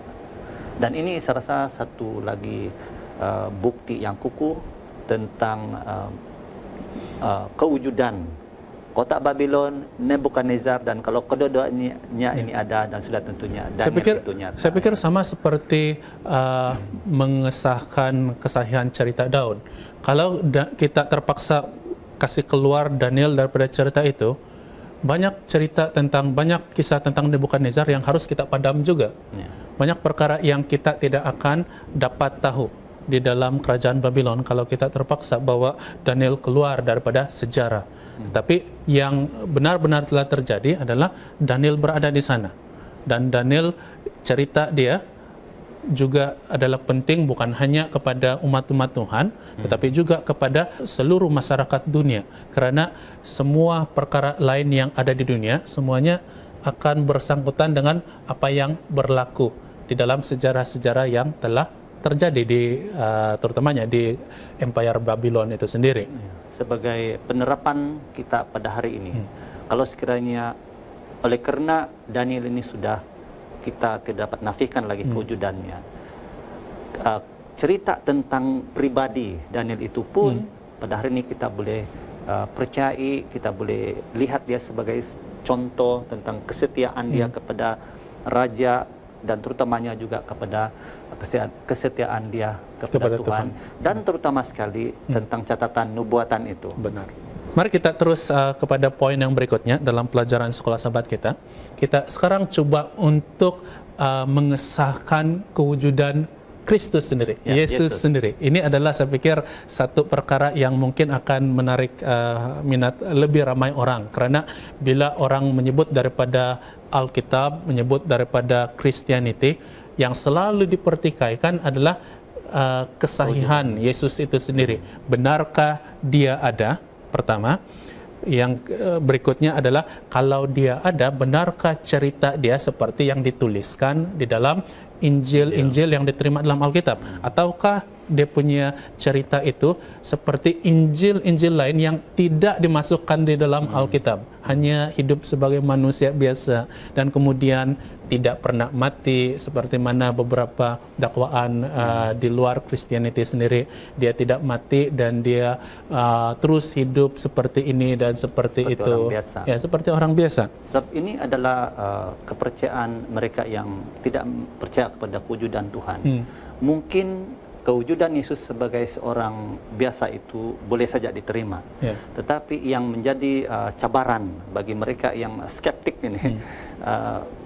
Dan ini saya rasa satu lagi bukti yang kukuh tentang kewujudan kota Babylon, Nebukadnezar, dan kalau kedua-duanya ini ada dan sudah tentunya Daniel itu nyata. Saya pikir sama seperti mengesahkan kesahihan cerita Daud. Kalau kita terpaksa kasih keluar Daniel daripada cerita itu, banyak kisah tentang Nebukadnezar yang harus kita padam juga. Banyak perkara yang kita tidak akan dapat tahu di dalam kerajaan Babylon kalau kita terpaksa bawa Daniel keluar daripada sejarah. Tapi yang benar-benar telah terjadi adalah Daniel berada di sana. Dan Daniel, cerita dia juga adalah penting bukan hanya kepada umat-umat Tuhan, tetapi juga kepada seluruh masyarakat dunia. Karena semua perkara lain yang ada di dunia, semuanya akan bersangkutan dengan apa yang berlaku di dalam sejarah-sejarah yang telah terjadi terutamanya di Empire Babylon itu sendiri. Sebagai penerapan kita pada hari ini, kalau sekiranya oleh karena Daniel ini sudah kita tidak dapat nafikan lagi kewujudannya, cerita tentang pribadi Daniel itu pun pada hari ini kita boleh percayai, kita boleh lihat dia sebagai contoh tentang kesetiaan dia kepada raja, dan terutamanya juga kepada kesetiaan dia kepada Tuhan. Dan terutama sekali tentang catatan nubuatan itu. Benar. Mari kita terus kepada poin yang berikutnya dalam pelajaran sekolah sahabat kita. Kita sekarang coba untuk mengesahkan kewujudan Kristus sendiri, Yesus sendiri. Ini adalah saya pikir satu perkara yang mungkin akan menarik minat lebih ramai orang. Karena bila orang menyebut daripada Alkitab, menyebut daripada Christianity, yang selalu dipertikaikan adalah kesahihan Yesus itu sendiri. Benarkah dia ada? Pertama. Yang berikutnya adalah kalau dia ada, benarkah cerita dia seperti yang dituliskan di dalam Injil-Injil yang diterima dalam Alkitab? Ataukah dia punya cerita itu seperti Injil-Injil lain yang tidak dimasukkan di dalam Alkitab, hanya hidup sebagai manusia biasa dan kemudian tidak pernah mati, seperti mana beberapa dakwaan di luar Christianity sendiri, dia tidak mati dan dia terus hidup seperti ini dan seperti itu, orang biasa. Ya, seperti orang biasa. Sebab ini adalah kepercayaan mereka yang tidak percaya kepada kewujudan Tuhan. Mungkin kewujudan Yesus sebagai seorang biasa itu boleh saja diterima, tetapi yang menjadi cabaran bagi mereka yang skeptik ini,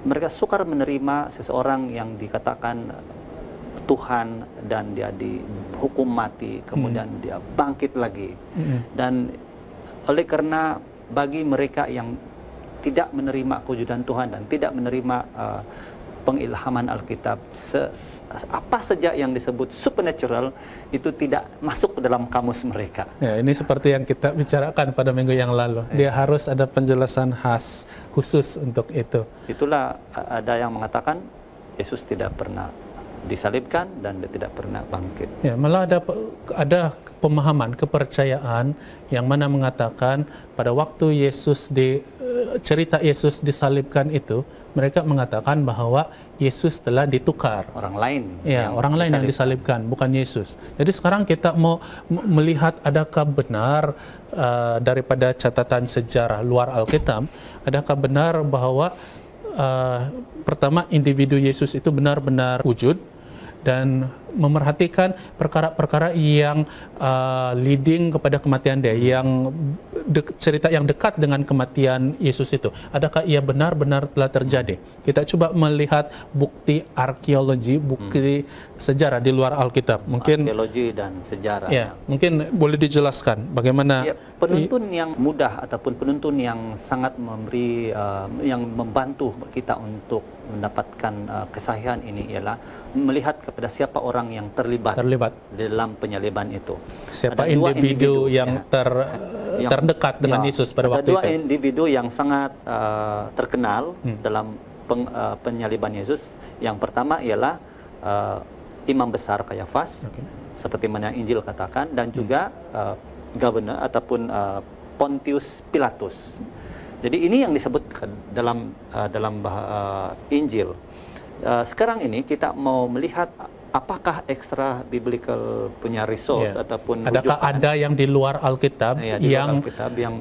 mereka sukar menerima seseorang yang dikatakan Tuhan dan dia dihukum mati, kemudian dia bangkit lagi. Dan oleh karena bagi mereka yang tidak menerima kewujudan Tuhan dan tidak menerima pengilhaman Alkitab, apa saja yang disebut supernatural itu tidak masuk ke dalam kamus mereka. Ya, ini seperti yang kita bicarakan pada minggu yang lalu. Dia harus ada penjelasan khas khusus untuk itu. Itulah ada yang mengatakan Yesus tidak pernah disalibkan dan dia tidak pernah bangkit. Ya, malah ada pemahaman, kepercayaan yang mana mengatakan pada waktu cerita Yesus disalibkan itu, mereka mengatakan bahwa Yesus telah ditukar. Orang lain. Ya, orang lain yang disalibkan, bukan Yesus. Jadi sekarang kita mau melihat adakah benar daripada catatan sejarah luar Alkitab, adakah benar bahwa pertama individu Yesus itu benar-benar wujud dan memerhatikan perkara-perkara yang leading kepada kematian dia, yang cerita yang dekat dengan kematian Yesus itu. Adakah ia benar-benar telah terjadi? Kita coba melihat bukti arkeologi, bukti sejarah di luar Alkitab. Mungkin arkeologi dan sejarah. Ya, mungkin boleh dijelaskan bagaimana penuntun yang mudah ataupun penuntun yang sangat memberi yang membantu kita untuk mendapatkan kesahihan ini ialah melihat kepada siapa orang yang terlibat dalam penyaliban itu. Siapa individu yang terdekat dengan Yesus pada waktu itu. Ada dua individu yang sangat terkenal dalam penyaliban Yesus. Yang pertama ialah Imam Besar Kayafas, seperti mana Injil katakan, dan juga governor ataupun Pontius Pilatus. Jadi ini yang disebut dalam Injil. Sekarang ini kita mau melihat apakah extra biblical punya resource ataupun adakah ada yang di luar Alkitab yang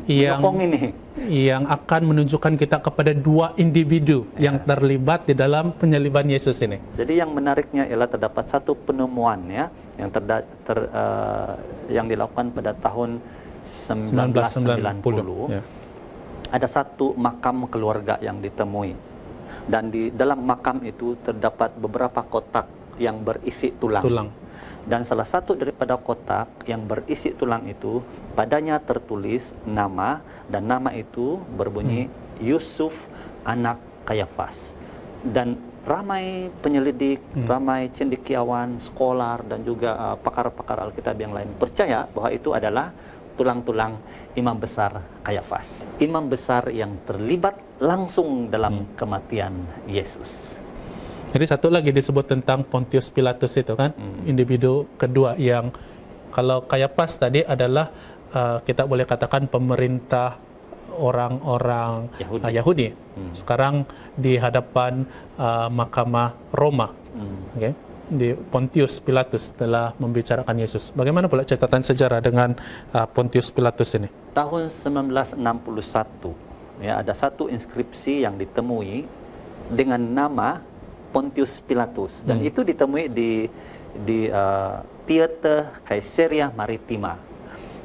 menyokong ini, yang akan menunjukkan kita kepada dua individu yang terlibat di dalam penyaliban Yesus ini. Jadi yang menariknya ialah terdapat satu penemuan ya yang dilakukan pada tahun 1990. Ada satu makam keluarga yang ditemui, dan di dalam makam itu terdapat beberapa kotak yang berisi tulang. Dan salah satu daripada kotak yang berisi tulang itu, padanya tertulis nama, dan nama itu berbunyi Yusuf anak Kayafas. Dan ramai penyelidik, ramai cendekiawan, skolar, dan juga pakar-pakar Alkitab yang lain percaya bahwa itu adalah tulang-tulang imam besar Kayafas, imam besar yang terlibat langsung dalam kematian Yesus. Jadi satu lagi disebut tentang Pontius Pilatus itu kan, individu kedua yang kalau Kayafas tadi adalah kita boleh katakan pemerintah orang-orang Yahudi. Sekarang di hadapan Mahkamah Roma, di Pontius Pilatus telah membicarakan Yesus. Bagaimana pula catatan sejarah dengan Pontius Pilatus ini? Tahun 1961 ya, ada satu inskripsi yang ditemui dengan nama Pontius Pilatus, dan itu ditemui di Theater Caesarea Maritima,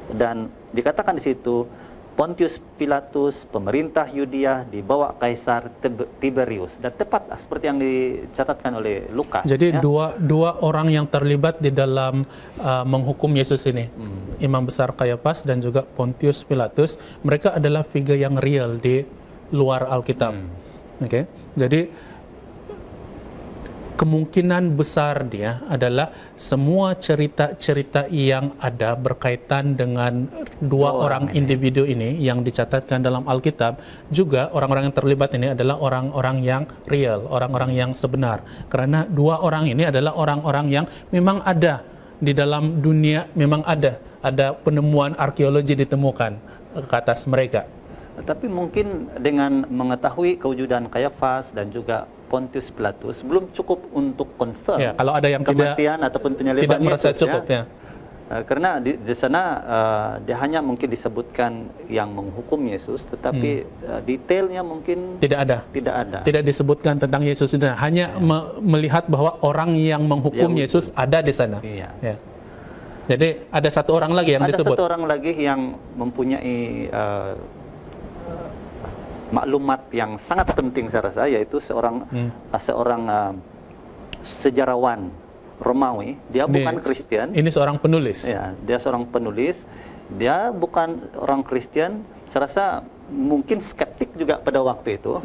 dan dikatakan di situ Pontius Pilatus, pemerintah Yudea di bawah Kaisar Tiberius, dan tepat seperti yang dicatatkan oleh Lukas. Jadi dua orang yang terlibat di dalam menghukum Yesus ini, imam besar Kayafas dan juga Pontius Pilatus, mereka adalah figur yang real di luar Alkitab. Jadi kemungkinan besar dia adalah semua cerita-cerita yang ada berkaitan dengan dua orang individu ini yang dicatatkan dalam Alkitab, juga orang-orang yang terlibat ini adalah orang-orang yang real, orang-orang yang sebenar. Karena dua orang ini adalah orang-orang yang memang ada di dalam dunia, memang ada penemuan arkeologi ditemukan ke atas mereka. Tapi mungkin dengan mengetahui kewujudan Kayafas dan juga Pontius Pilatus belum cukup untuk confirm kalau ada yang kematian ataupun penyaliban tidak merasa Yesus, cukup karena di sana dia hanya mungkin disebutkan yang menghukum Yesus, tetapi detailnya mungkin tidak ada. Tidak disebutkan tentang Yesus, hanya melihat bahwa orang yang menghukum Yesus ada di sana. Jadi ada satu orang lagi yang disebut. Ada satu orang lagi yang mempunyai maklumat yang sangat penting saya rasa, yaitu seorang sejarawan Romawi. Dia bukan Kristen. Ini seorang penulis. Ya, dia seorang penulis. Dia bukan orang Kristen. Saya rasa mungkin skeptik juga pada waktu itu.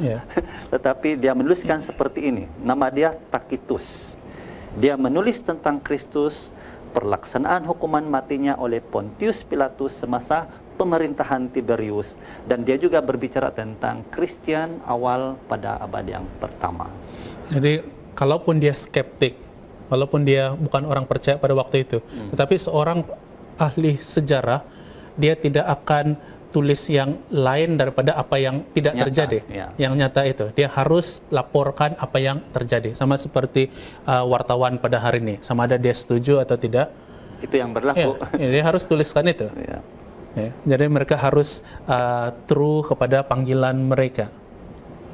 Tetapi dia menuliskan seperti ini. Nama dia Tacitus. Dia menulis tentang Kristus, perlaksanaan hukuman matinya oleh Pontius Pilatus semasa pemerintahan Tiberius, dan dia juga berbicara tentang Kristen awal pada abad yang pertama. Jadi kalaupun dia skeptik, walaupun dia bukan orang percaya pada waktu itu, tetapi seorang ahli sejarah, dia tidak akan tulis yang lain daripada apa yang tidak terjadi, yang nyata itu. Dia harus laporkan apa yang terjadi, sama seperti wartawan pada hari ini, sama ada dia setuju atau tidak. Itu yang berlaku. Dia harus tuliskan itu. Jadi mereka harus true kepada panggilan mereka.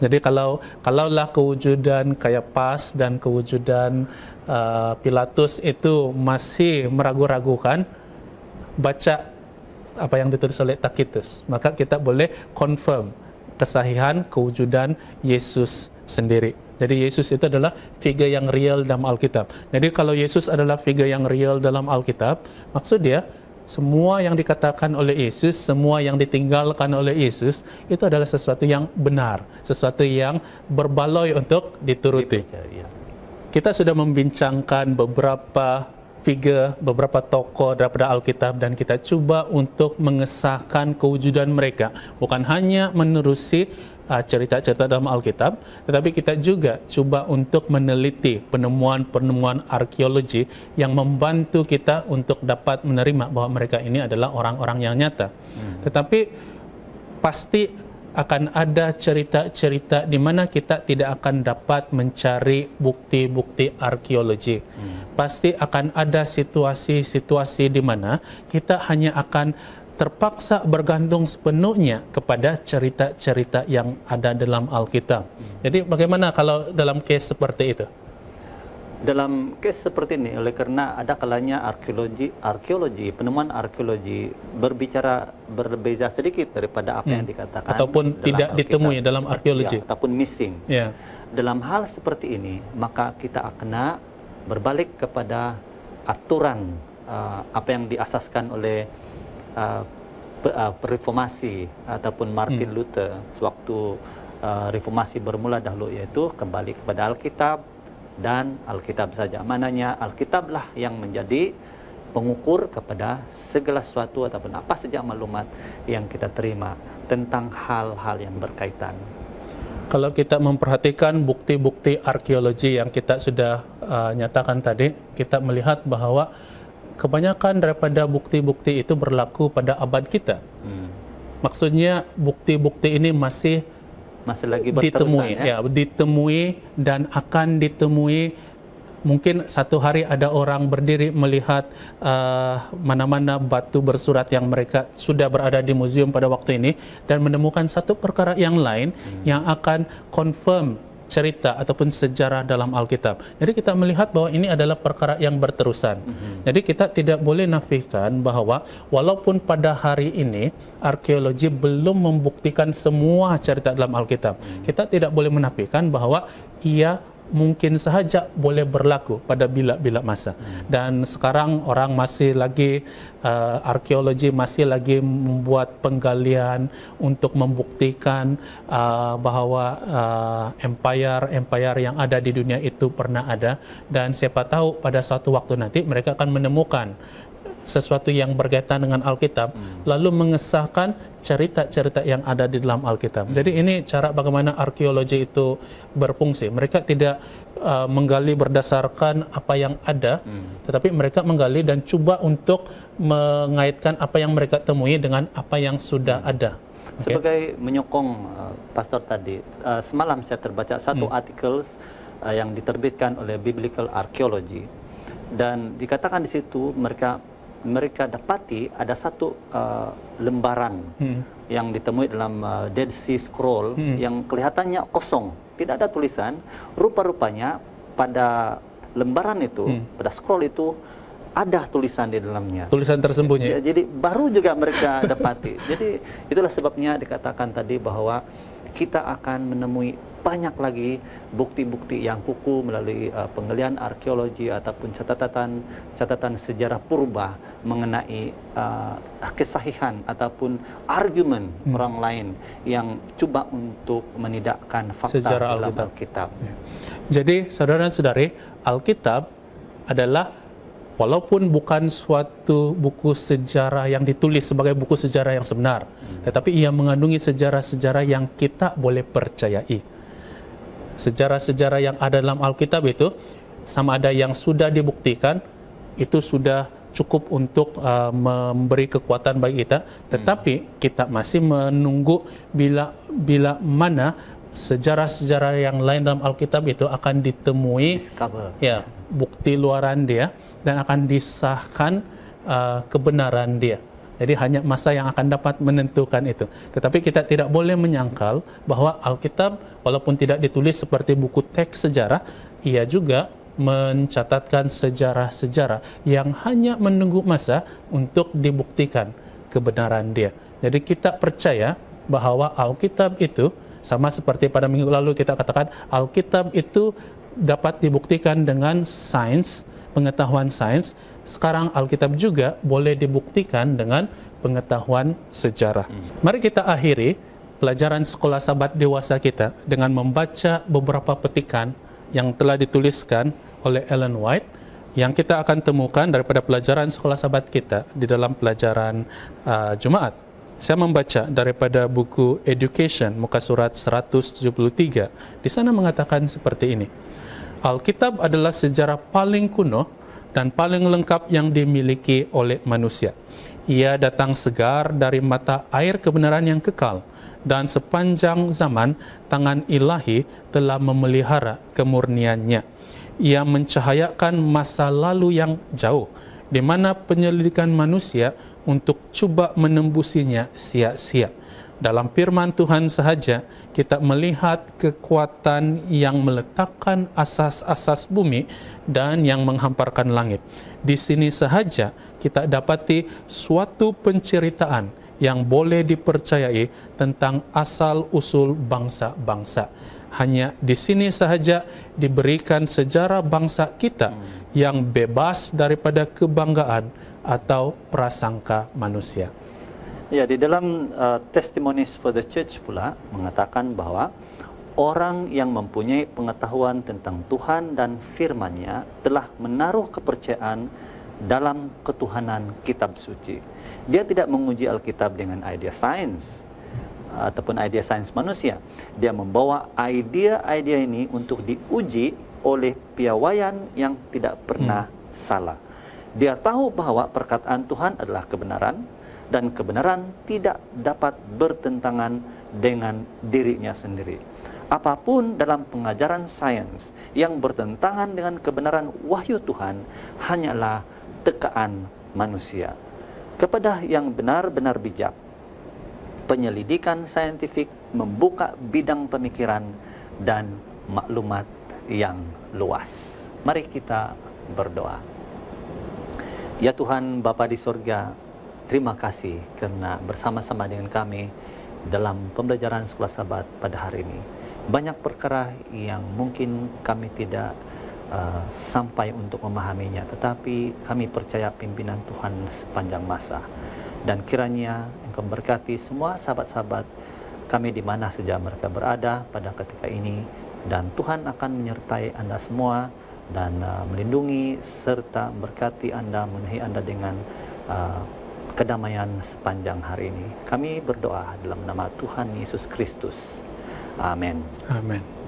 Jadi kalaulah kewujudan Kayafas dan kewujudan Pilatus itu masih meragu-ragukan, baca apa yang ditulis oleh Tacitus, maka kita boleh confirm kesahihan kewujudan Yesus sendiri. Jadi Yesus itu adalah figur yang real dalam Alkitab. Jadi kalau Yesus adalah figur yang real dalam Alkitab, maksud dia semua yang dikatakan oleh Yesus, semua yang ditinggalkan oleh Yesus, itu adalah sesuatu yang benar, sesuatu yang berbaloi untuk dituruti. Kita sudah membincangkan beberapa figur, beberapa tokoh daripada Alkitab, dan kita coba untuk mengesahkan kewujudan mereka. Bukan hanya menerusi cerita-cerita dalam Alkitab, tetapi kita juga coba untuk meneliti penemuan-penemuan arkeologi yang membantu kita untuk dapat menerima bahwa mereka ini adalah orang-orang yang nyata. Tetapi pasti akan ada cerita-cerita di mana kita tidak akan dapat mencari bukti-bukti arkeologi. Pasti akan ada situasi-situasi di mana kita hanya akan terpaksa bergantung sepenuhnya kepada cerita-cerita yang ada dalam Alkitab. Jadi bagaimana kalau dalam case seperti itu? Dalam kes seperti ini, oleh karena ada kalanya arkeologi, penemuan arkeologi berbeza sedikit daripada apa yang dikatakan ataupun tidak ditemui dalam arkeologi, ataupun missing. Dalam hal seperti ini, maka kita akan berbalik kepada aturan apa yang diasaskan oleh reformasi ataupun Martin Luther sewaktu reformasi bermula dahulu, yaitu kembali kepada Alkitab dan Alkitab saja. Mananya Alkitablah yang menjadi pengukur kepada segala sesuatu ataupun apa saja maklumat yang kita terima tentang hal-hal yang berkaitan. Kalau kita memperhatikan bukti-bukti arkeologi yang kita sudah nyatakan tadi, kita melihat bahwa kebanyakan daripada bukti-bukti itu berlaku pada abad kita. Maksudnya bukti-bukti ini masih lagi ditemui, ditemui dan akan ditemui. Mungkin satu hari ada orang berdiri melihat mana-mana batu bersurat yang mereka sudah berada di museum pada waktu ini dan menemukan satu perkara yang lain yang akan confirm cerita ataupun sejarah dalam Alkitab. Jadi kita melihat bahwa ini adalah perkara yang berterusan. Jadi kita tidak boleh nafikan bahwa walaupun pada hari ini arkeologi belum membuktikan semua cerita dalam Alkitab, kita tidak boleh menafikan bahwa ia mungkin sahaja boleh berlaku pada bila-bila masa. Dan sekarang orang masih lagi arkeologi masih lagi membuat penggalian untuk membuktikan bahwa empire yang ada di dunia itu pernah ada, dan siapa tahu pada suatu waktu nanti mereka akan menemukan sesuatu yang berkaitan dengan Alkitab, lalu mengesahkan cerita-cerita yang ada di dalam Alkitab. Jadi ini cara bagaimana arkeologi itu berfungsi. Mereka tidak menggali berdasarkan apa yang ada, tetapi mereka menggali dan coba untuk mengaitkan apa yang mereka temui dengan apa yang sudah ada. Sebagai menyokong pastor tadi, semalam saya terbaca satu artikel yang diterbitkan oleh Biblical Archaeology, dan dikatakan di situ mereka dapati ada satu lembaran yang ditemui dalam Dead Sea Scroll yang kelihatannya kosong, tidak ada tulisan. Rupa-rupanya pada lembaran itu, pada scroll itu ada tulisan di dalamnya. Tulisan tersembunyi. Jadi baru juga mereka dapati. Jadi itulah sebabnya dikatakan tadi bahwa kita akan menemui banyak lagi bukti-bukti yang kukuh melalui penggalian arkeologi ataupun catatan sejarah purba mengenai kesahihan ataupun argumen orang lain yang coba untuk menidakkan fakta sejarah dalam Alkitab. Jadi saudara-saudari, Alkitab adalah walaupun bukan suatu buku sejarah yang ditulis sebagai buku sejarah yang sebenar, tetapi ia mengandungi sejarah-sejarah yang kita boleh percayai. Sejarah-sejarah yang ada dalam Alkitab itu, sama ada yang sudah dibuktikan, itu sudah cukup untuk memberi kekuatan bagi kita, tetapi kita masih menunggu bila mana sejarah-sejarah yang lain dalam Alkitab itu akan ditemui, bukti luaran dia, dan akan disahkan kebenaran dia. Jadi hanya masa yang akan dapat menentukan itu. Tetapi kita tidak boleh menyangkal bahwa Alkitab walaupun tidak ditulis seperti buku teks sejarah, ia juga mencatatkan sejarah-sejarah yang hanya menunggu masa untuk dibuktikan kebenaran dia. Jadi kita percaya bahwa Alkitab itu, sama seperti pada minggu lalu kita katakan, Alkitab itu dapat dibuktikan dengan sains, pengetahuan sains. Sekarang Alkitab juga boleh dibuktikan dengan pengetahuan sejarah. Mari kita akhiri pelajaran sekolah sahabat dewasa kita dengan membaca beberapa petikan yang telah dituliskan oleh Ellen White yang kita akan temukan daripada pelajaran sekolah sahabat kita di dalam pelajaran Jumaat. Saya membaca daripada buku Education, muka surat 173. Di sana mengatakan seperti ini. Alkitab adalah sejarah paling kuno dan paling lengkap yang dimiliki oleh manusia. Ia datang segar dari mata air kebenaran yang kekal dan sepanjang zaman tangan ilahi telah memelihara kemurniannya. Ia mencahayakan masa lalu yang jauh, di mana penyelidikan manusia untuk cuba menembusinya sia-sia. Dalam firman Tuhan sahaja kita melihat kekuatan yang meletakkan asas-asas bumi dan yang menghamparkan langit. Di sini sahaja kita dapati suatu penceritaan yang boleh dipercayai tentang asal-usul bangsa-bangsa. Hanya di sini sahaja diberikan sejarah bangsa kita yang bebas daripada kebanggaan atau prasangka manusia. Ya, di dalam Testimonies for the Church pula mengatakan bahwa orang yang mempunyai pengetahuan tentang Tuhan dan firman-Nya telah menaruh kepercayaan dalam ketuhanan kitab suci. Dia tidak menguji Alkitab dengan idea sains ataupun idea sains manusia. Dia membawa idea-idea ini untuk diuji oleh piawaian yang tidak pernah salah. Dia tahu bahwa perkataan Tuhan adalah kebenaran, dan kebenaran tidak dapat bertentangan dengan dirinya sendiri. Apapun dalam pengajaran sains yang bertentangan dengan kebenaran wahyu Tuhan hanyalah tekaan manusia. Kepada yang benar-benar bijak, penyelidikan saintifik membuka bidang pemikiran dan maklumat yang luas. Mari kita berdoa. Ya Tuhan Bapa di sorga, terima kasih karena bersama-sama dengan kami dalam pembelajaran Sekolah Sabat pada hari ini. Banyak perkara yang mungkin kami tidak sampai untuk memahaminya, tetapi kami percaya pimpinan Tuhan sepanjang masa. Dan kiranya Engkau berkati semua sahabat-sahabat kami di mana saja mereka berada pada ketika ini. Dan Tuhan akan menyertai Anda semua dan melindungi serta berkati Anda, memenuhi Anda dengan kedamaian sepanjang hari ini. Kami berdoa dalam nama Tuhan Yesus Kristus. Amin. Amin.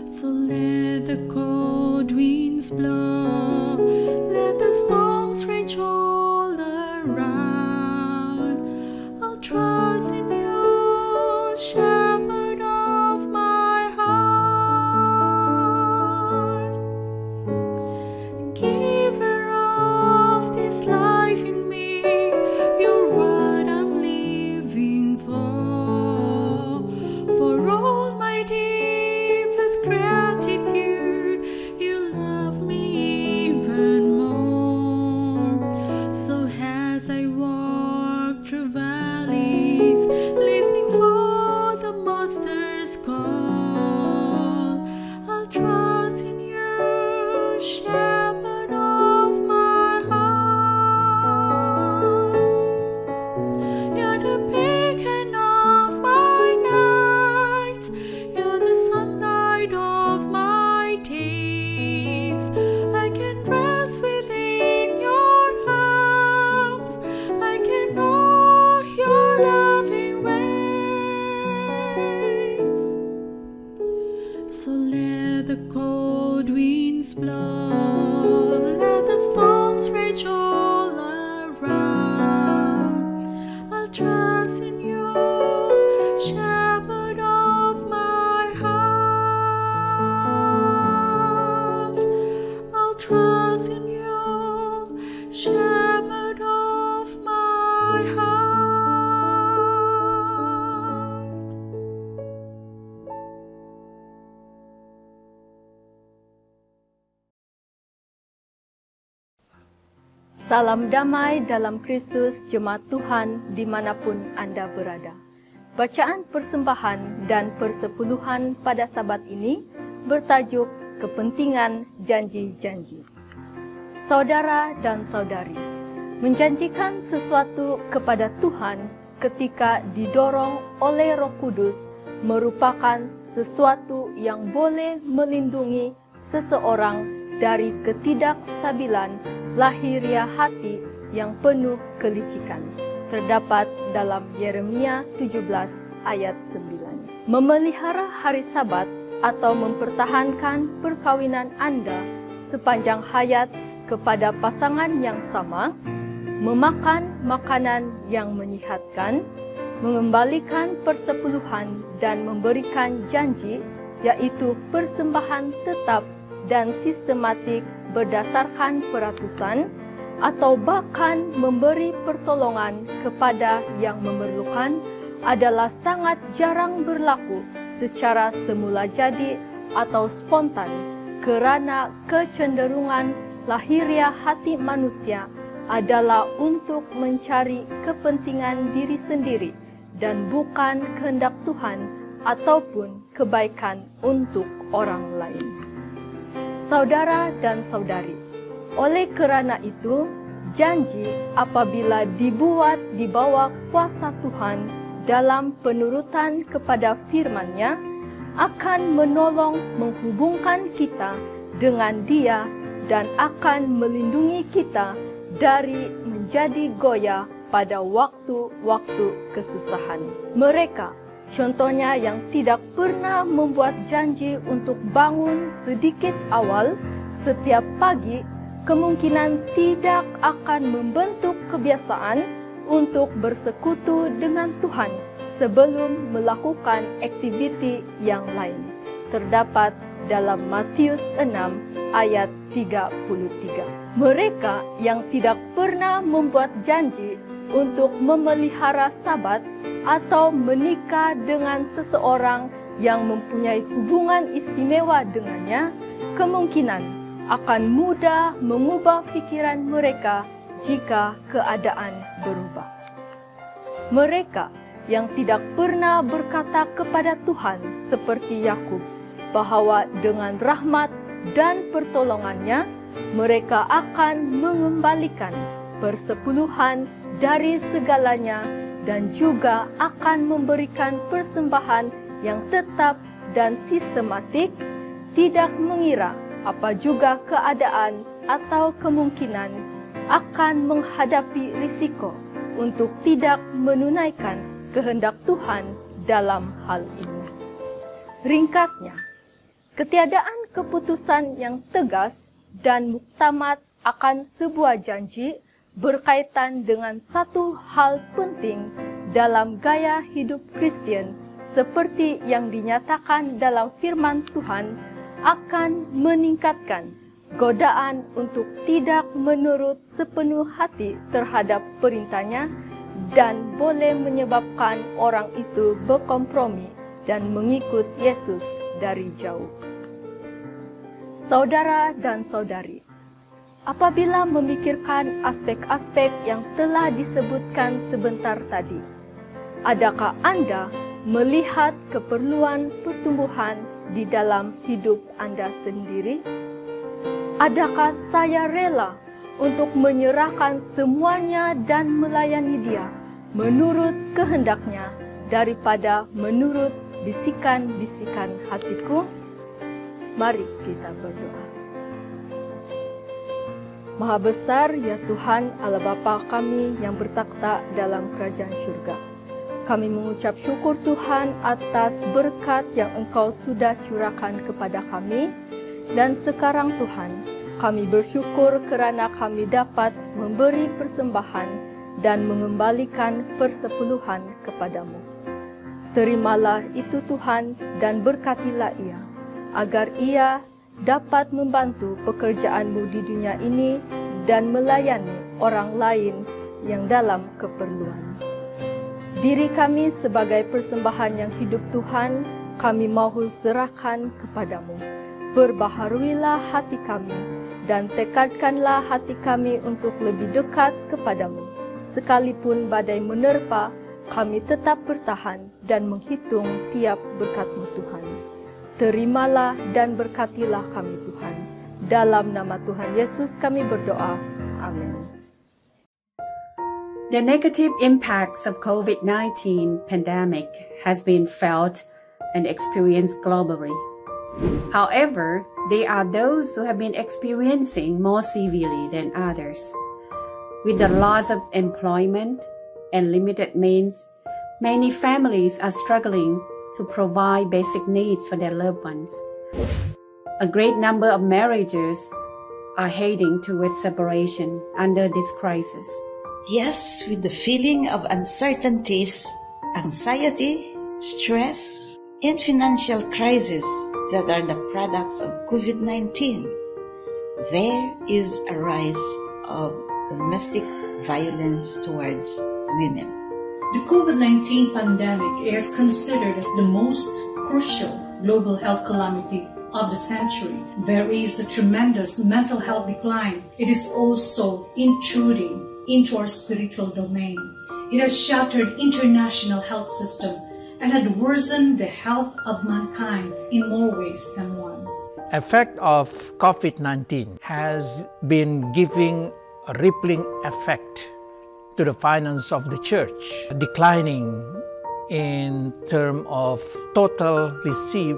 So let the winds blow, let the storms rage all around. I'll trust in you, shepherd of my heart. I'll trust in you, shepherd of my heart. Salam damai dalam Kristus, jemaat Tuhan dimanapun Anda berada. Bacaan persembahan dan persepuluhan pada Sabat ini bertajuk Kepentingan Janji-Janji. Saudara dan saudari, menjanjikan sesuatu kepada Tuhan ketika didorong oleh Roh Kudus merupakan sesuatu yang boleh melindungi seseorang dari ketidakstabilan lahiriah hati yang penuh kelicikan. Terdapat dalam Yeremia 17 ayat 9. Memelihara hari Sabat atau mempertahankan perkawinan Anda sepanjang hayat kepada pasangan yang sama, memakan makanan yang menyihatkan, mengembalikan persepuluhan dan memberikan janji, yaitu persembahan tetap dan sistematik berdasarkan peratusan, atau bahkan memberi pertolongan kepada yang memerlukan adalah sangat jarang berlaku secara semula jadi atau spontan, kerana kecenderungan lahiriah hati manusia adalah untuk mencari kepentingan diri sendiri dan bukan kehendak Tuhan ataupun kebaikan untuk orang lain. Saudara dan saudari, oleh kerana itu, janji apabila dibuat di bawah kuasa Tuhan dalam penurutan kepada firman-Nya akan menolong menghubungkan kita dengan Dia dan akan melindungi kita dari menjadi goyah pada waktu-waktu kesusahan. Mereka contohnya yang tidak pernah membuat janji untuk bangun sedikit awal setiap pagi, kemungkinan tidak akan membentuk kebiasaan untuk bersekutu dengan Tuhan sebelum melakukan aktiviti yang lain. Terdapat dalam Matius 6 ayat 33. Mereka yang tidak pernah membuat janji untuk memelihara Sabat atau menikah dengan seseorang yang mempunyai hubungan istimewa dengannya, kemungkinan akan mudah mengubah pikiran mereka jika keadaan berubah. Mereka yang tidak pernah berkata kepada Tuhan seperti Yakub bahwa dengan rahmat dan pertolongannya mereka akan mengembalikan persepuluhan dari segalanya dan juga akan memberikan persembahan yang tetap dan sistematik, tidak mengira apa juga keadaan atau kemungkinan akan menghadapi risiko untuk tidak menunaikan kehendak Tuhan dalam hal ini. Ringkasnya, ketiadaan keputusan yang tegas dan muktamad akan sebuah janji berkaitan dengan satu hal penting dalam gaya hidup Kristen seperti yang dinyatakan dalam firman Tuhan akan meningkatkan godaan untuk tidak menurut sepenuh hati terhadap perintahnya dan boleh menyebabkan orang itu berkompromi dan mengikut Yesus dari jauh. Saudara dan saudari, apabila memikirkan aspek-aspek yang telah disebutkan sebentar tadi, adakah Anda melihat keperluan pertumbuhan di dalam hidup Anda sendiri? Adakah saya rela untuk menyerahkan semuanya dan melayani Dia menurut kehendaknya daripada menurut bisikan-bisikan hatiku? Mari kita berdoa. Maha besar ya Tuhan Allah Bapa kami yang bertakhta dalam kerajaan syurga. Kami mengucap syukur Tuhan atas berkat yang Engkau sudah curahkan kepada kami, Dan sekarang Tuhan, kami bersyukur kerana kami dapat memberi persembahan dan mengembalikan persepuluhan kepadamu. Terimalah itu Tuhan dan berkatilah ia, agar ia dapat membantu pekerjaanmu di dunia ini dan melayani orang lain yang dalam keperluan. Diri kami sebagai persembahan yang hidup Tuhan, kami mahu serahkan kepadamu. Perbaharuilah hati kami dan tekadkanlah hati kami untuk lebih dekat kepadamu. Sekalipun badai menerpa, kami tetap bertahan dan menghitung tiap berkat-Mu Tuhan. Terimalah dan berkatilah kami Tuhan. Dalam nama Tuhan Yesus kami berdoa. Amin. The negative impacts of COVID-19 pandemic has been felt and experienced globally. However, there are those who have been experiencing more severely than others. With the loss of employment and limited means, many families are struggling to provide basic needs for their loved ones. A great number of marriages are heading towards separation under this crisis. Yes, with the feeling of uncertainties, anxiety, stress, and financial crisis that are the products of COVID-19, there is a rise of domestic violence towards women. The COVID-19 pandemic is considered as the most crucial global health calamity of the century. There is a tremendous mental health decline. It is also intruding into our spiritual domain. It has shattered international health system and had worsened the health of mankind in more ways than one. Effect of COVID-19 has been giving a rippling effect to the finance of the church, declining in terms of total receive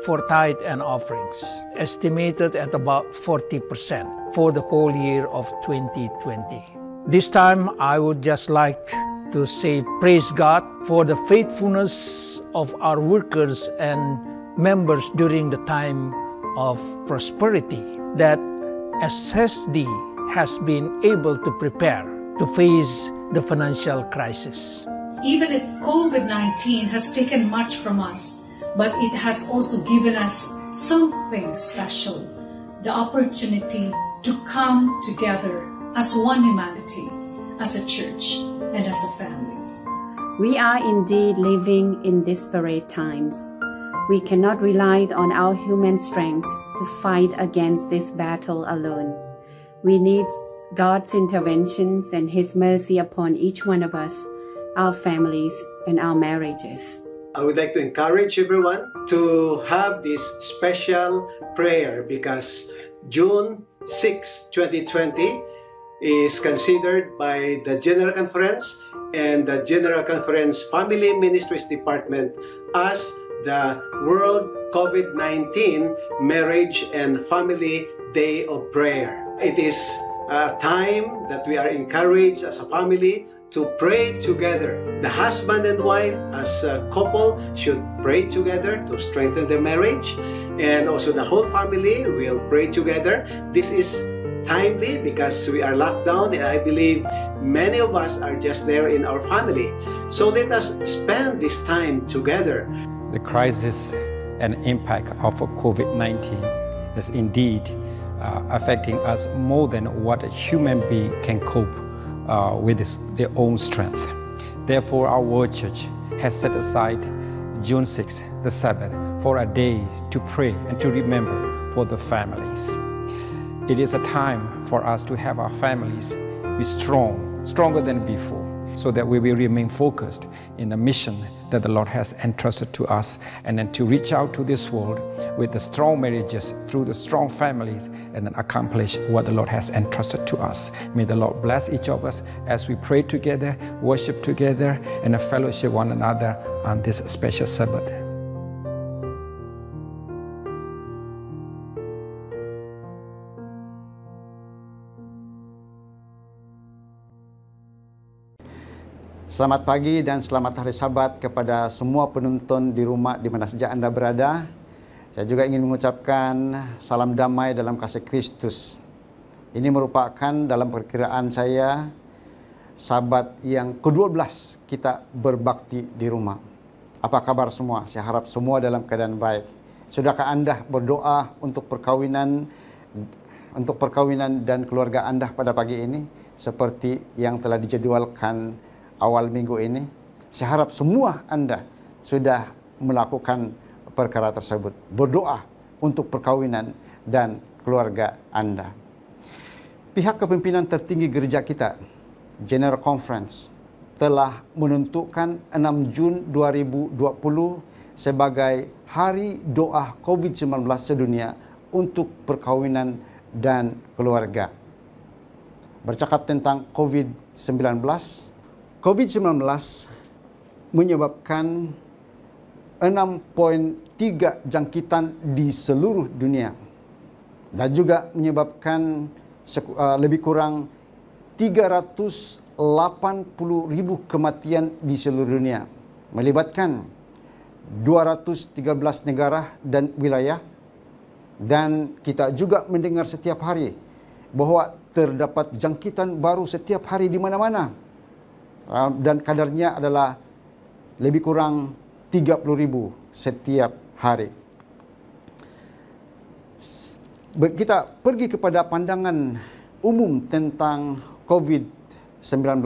for tithe and offerings, estimated at about 40% for the whole year of 2020. This time, I would just like to say praise God for the faithfulness of our workers and members during the time of prosperity that SSD has been able to prepare to face the financial crisis. Even if COVID-19 has taken much from us, but it has also given us something special, the opportunity to come together as one humanity, as a church, and as a family. We are indeed living in desperate times. We cannot rely on our human strength to fight against this battle alone. We need God's interventions and His mercy upon each one of us, our families, and our marriages. I would like to encourage everyone to have this special prayer because June 6, 2020 is considered by the General Conference and the General Conference Family Ministries Department as the World COVID-19 Marriage and Family Day of Prayer. It is a time that we are encouraged as a family to pray together. The husband and wife as a couple should pray together to strengthen the marriage, and also the whole family will pray together. This is timely because we are locked down, and I believe many of us are just there in our family. So let us spend this time together. The crisis and impact of COVID-19 is indeed affecting us more than what a human being can cope with their own strength. Therefore, our World Church has set aside June 6th, the Sabbath, for a day to pray and to remember for the families. It is a time for us to have our families be stronger than before, so that we will remain focused in the mission that the Lord has entrusted to us, and then to reach out to this world with the strong marriages, through the strong families, and then accomplish what the Lord has entrusted to us. May the Lord bless each of us as we pray together, worship together, and fellowship one another on this special Sabbath. Selamat pagi dan selamat hari Sabat kepada semua penonton di rumah di mana saja Anda berada. Saya juga ingin mengucapkan salam damai dalam kasih Kristus. Ini merupakan dalam perkiraan saya Sabat yang ke-12 kita berbakti di rumah. Apa kabar semua? Saya harap semua dalam keadaan baik. Sudahkah Anda berdoa untuk perkawinan dan keluarga Anda pada pagi ini seperti yang telah dijadwalkan awal minggu ini? Saya harap semua Anda sudah melakukan perkara tersebut. Berdoa untuk perkawinan dan keluarga Anda. Pihak kepimpinan tertinggi gereja kita, General Conference, telah menentukan 6 Jun 2020 sebagai Hari Doa COVID-19 sedunia untuk perkawinan dan keluarga. Bercakap tentang COVID-19, COVID-19 menyebabkan 6.3 jangkitan di seluruh dunia dan juga menyebabkan lebih kurang 380.000 kematian di seluruh dunia, melibatkan 213 negara dan wilayah. Dan kita juga mendengar setiap hari bahwa terdapat jangkitan baru setiap hari di mana-mana, dan kadarnya adalah lebih kurang 30.000 setiap hari. Kita pergi kepada pandangan umum tentang COVID-19,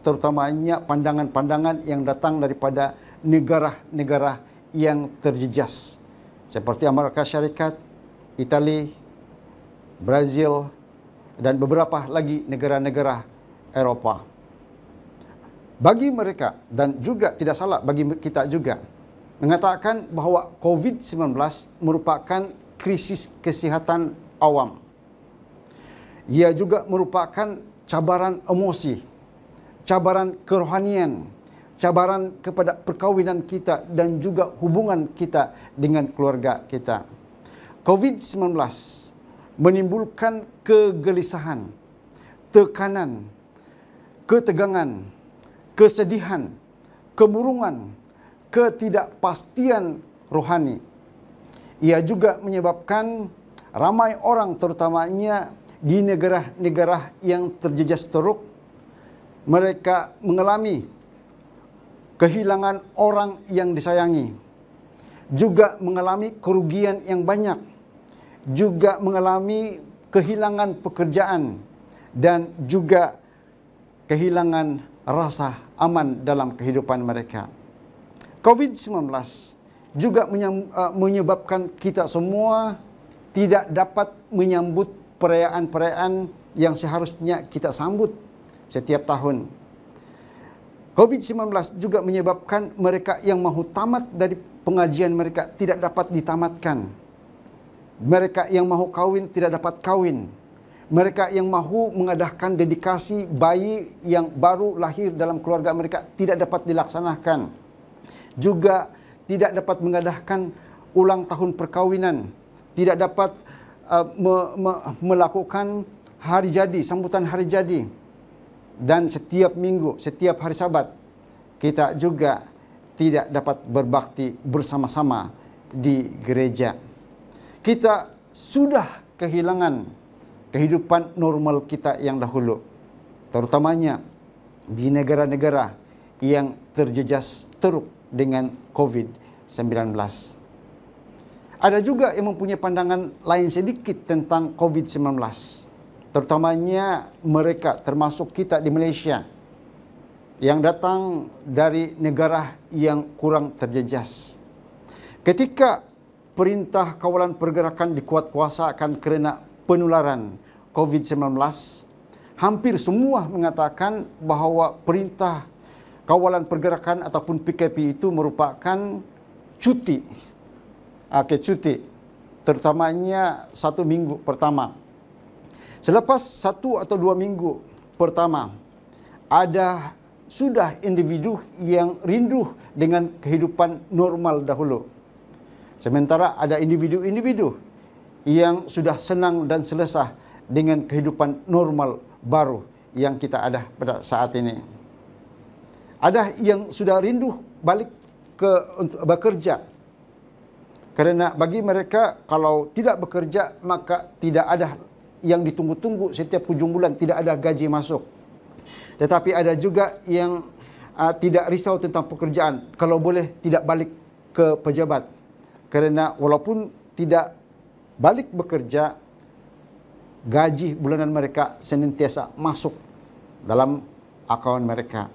terutamanya pandangan-pandangan yang datang daripada negara-negara yang terjejas seperti Amerika Syarikat, Itali, Brazil, dan beberapa lagi negara-negara Eropah. Bagi mereka, dan juga tidak salah bagi kita juga, mengatakan bahawa COVID-19 merupakan krisis kesihatan awam. Ia juga merupakan cabaran emosi, cabaran kerohanian, cabaran kepada perkawinan kita dan juga hubungan kita dengan keluarga kita. COVID-19 menimbulkan kegelisahan, tekanan, ketegangan, kesedihan, kemurungan, ketidakpastian rohani. Ia juga menyebabkan ramai orang, terutamanya di negara-negara yang terjejas teruk, mereka mengalami kehilangan orang yang disayangi, juga mengalami kerugian yang banyak, juga mengalami kehilangan pekerjaan, dan juga kehilangan rasa aman dalam kehidupan mereka. COVID-19 juga menyebabkan kita semua tidak dapat menyambut perayaan-perayaan yang seharusnya kita sambut setiap tahun. COVID-19 juga menyebabkan mereka yang mahu tamat dari pengajian mereka tidak dapat ditamatkan. Mereka yang mahu kawin tidak dapat kawin. Mereka yang mahu mengadakan dedikasi bayi yang baru lahir dalam keluarga mereka tidak dapat dilaksanakan. Juga tidak dapat mengadakan ulang tahun perkawinan. Tidak dapat melakukan hari jadi, sambutan hari jadi. Dan setiap minggu, setiap hari Sabat, kita juga tidak dapat berbakti bersama-sama di gereja. Kita sudah kehilangan kehidupan normal kita yang dahulu, terutamanya di negara-negara yang terjejas teruk dengan COVID-19. Ada juga yang mempunyai pandangan lain sedikit tentang COVID-19, terutamanya mereka, termasuk kita di Malaysia, yang datang dari negara yang kurang terjejas. Ketika perintah kawalan pergerakan dikuatkuasakan kerana penularan COVID-19, hampir semua mengatakan bahawa perintah kawalan pergerakan ataupun PKP itu merupakan cuti. Cuti, terutamanya 1 minggu pertama. Selepas 1 atau 2 minggu pertama, sudah individu yang rindu dengan kehidupan normal dahulu. Sementara ada individu-individu yang sudah senang dan selesa dengan kehidupan normal baru yang kita ada pada saat ini. Ada yang sudah rindu balik untuk bekerja Kerana bagi mereka kalau tidak bekerja maka tidak ada yang ditunggu-tunggu setiap hujung bulan, tidak ada gaji masuk. Tetapi ada juga yang tidak risau tentang pekerjaan, kalau boleh tidak balik ke pejabat. Kerana walaupun tidak balik bekerja, gaji bulanan mereka senantiasa masuk dalam akaun mereka.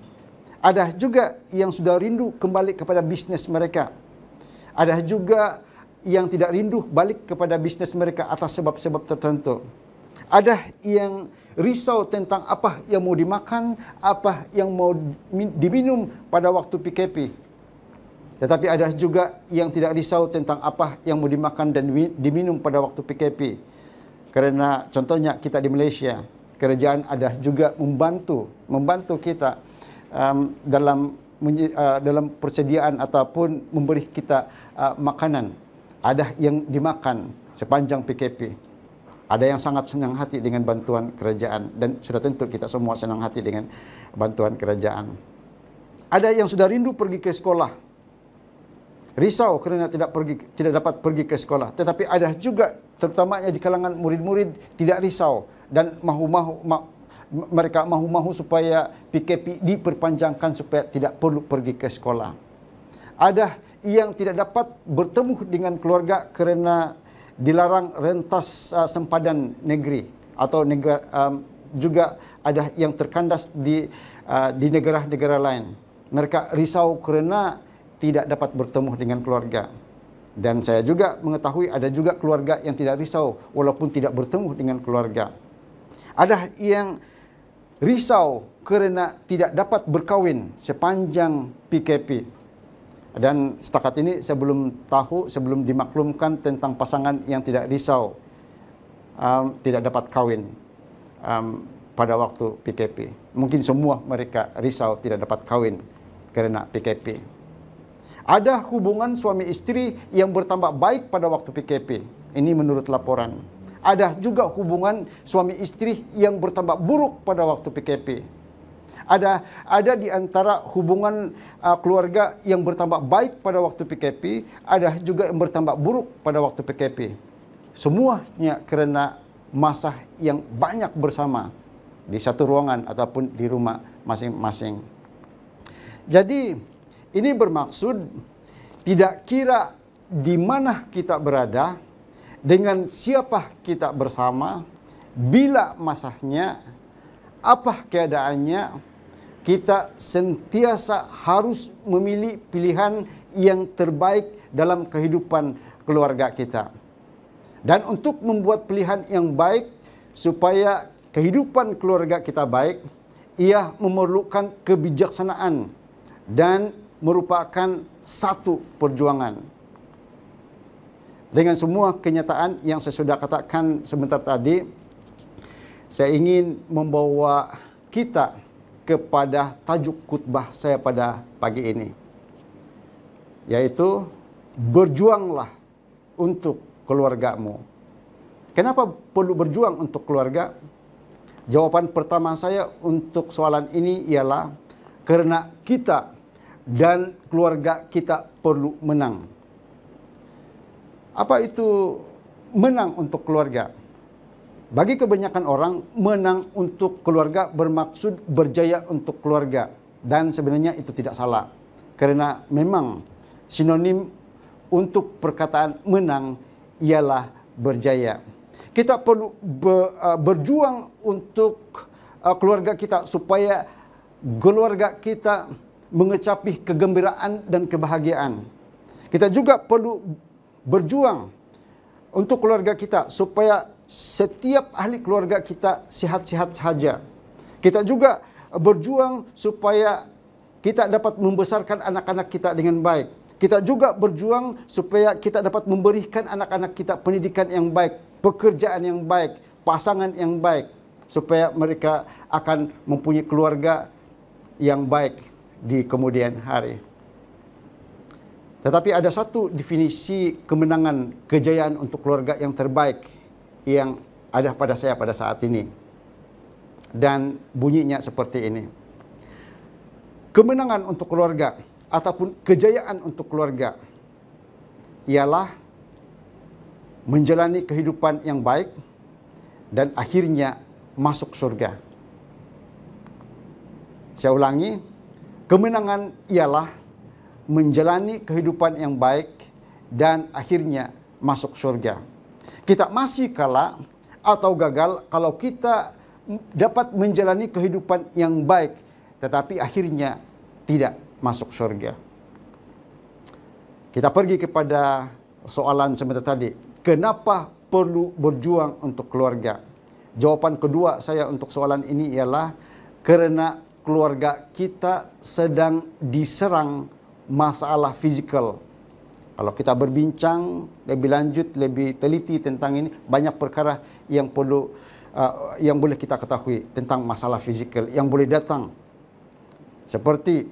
Ada juga yang sudah rindu kembali kepada bisnes mereka. Ada juga yang tidak rindu balik kepada bisnes mereka atas sebab-sebab tertentu. Ada yang risau tentang apa yang mau dimakan, apa yang mau diminum pada waktu PKP. Tetapi ada juga yang tidak risau tentang apa yang mau dimakan dan diminum pada waktu PKP. Kerana contohnya kita di Malaysia, kerajaan ada juga membantu kita dalam persediaan ataupun memberi kita makanan. Ada yang dimakan sepanjang PKP. Ada yang sangat senang hati dengan bantuan kerajaan, dan sudah tentu kita semua senang hati dengan bantuan kerajaan. Ada yang sudah rindu pergi ke sekolah, risau kerana tidak dapat pergi ke sekolah. Tetapi ada juga terutamanya di kalangan murid-murid tidak risau dan mereka mahu supaya PKP diperpanjangkan supaya tidak perlu pergi ke sekolah. Ada yang tidak dapat bertemu dengan keluarga kerana dilarang rentas sempadan negeri, atau juga ada yang terkandas di negara-negara lain. Mereka risau kerana tidak dapat bertemu dengan keluarga. Dan saya juga mengetahui ada juga keluarga yang tidak risau walaupun tidak bertemu dengan keluarga. Ada yang risau kerana tidak dapat berkahwin sepanjang PKP. Dan setakat ini saya belum tahu, sebelum dimaklumkan tentang pasangan yang tidak risau tidak dapat kahwin pada waktu PKP. Mungkin semua mereka risau tidak dapat kahwin kerana PKP. Ada hubungan suami istri yang bertambah baik pada waktu PKP. Ini menurut laporan. Ada juga hubungan suami istri yang bertambah buruk pada waktu PKP. Ada di antara hubungan keluarga yang bertambah baik pada waktu PKP, ada juga yang bertambah buruk pada waktu PKP. Semuanya kerana masa yang banyak bersama di satu ruangan ataupun di rumah masing-masing. Jadi ini bermaksud tidak kira di mana kita berada, dengan siapa kita bersama, bila masanya, apa keadaannya, kita sentiasa harus memilih pilihan yang terbaik dalam kehidupan keluarga kita. Dan untuk membuat pilihan yang baik supaya kehidupan keluarga kita baik, ia memerlukan kebijaksanaan dan merupakan satu perjuangan. Dengan semua kenyataan yang saya sudah katakan sebentar tadi, saya ingin membawa kita kepada tajuk khutbah saya pada pagi ini, yaitu berjuanglah untuk keluargamu. Kenapa perlu berjuang untuk keluarga? Jawapan pertama saya untuk soalan ini ialah kerana kita dan keluarga kita perlu menang. Apa itu menang untuk keluarga? Bagi kebanyakan orang, menang untuk keluarga bermaksud berjaya untuk keluarga. Dan sebenarnya itu tidak salah. Kerana memang sinonim untuk perkataan menang ialah berjaya. Kita perlu berjuang untuk keluarga kita supaya keluarga kita mengecapi kegembiraan dan kebahagiaan. Kita juga perlu berjuang untuk keluarga kita supaya setiap ahli keluarga kita sihat-sihat sahaja. Kita juga berjuang supaya kita dapat membesarkan anak-anak kita dengan baik. Kita juga berjuang supaya kita dapat memberikan anak-anak kita pendidikan yang baik, pekerjaan yang baik, pasangan yang baik, supaya mereka akan mempunyai keluarga yang baik di kemudian hari. Tetapi ada satu definisi kemenangan, kejayaan untuk keluarga yang terbaik yang ada pada saya pada saat ini. Dan bunyinya seperti ini. Kemenangan untuk keluarga ataupun kejayaan untuk keluarga ialah menjalani kehidupan yang baik, dan akhirnya masuk surga. Saya ulangi, kemenangan ialah menjalani kehidupan yang baik dan akhirnya masuk surga. Kita masih kalah atau gagal kalau kita dapat menjalani kehidupan yang baik, tetapi akhirnya tidak masuk surga. Kita pergi kepada soalan sebentar tadi. Kenapa perlu berjuang untuk keluarga? Jawaban kedua saya untuk soalan ini ialah karena keluarga kita sedang diserang masalah fizikal. Kalau kita berbincang lebih lanjut, lebih teliti tentang ini, banyak perkara yang perlu yang boleh kita ketahui tentang masalah fizikal yang boleh datang, seperti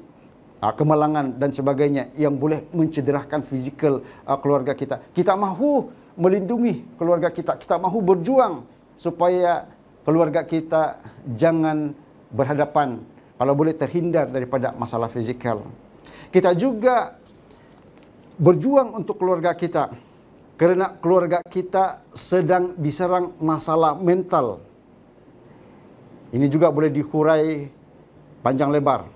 kemalangan dan sebagainya yang boleh mencederahkan fizikal keluarga kita. Kita mahu melindungi keluarga kita, kita mahu berjuang supaya keluarga kita jangan berhadapan, kalau boleh terhindar daripada masalah fizikal. Kita juga berjuang untuk keluarga kita karena keluarga kita sedang diserang masalah mental. Ini juga boleh dihurai panjang lebar.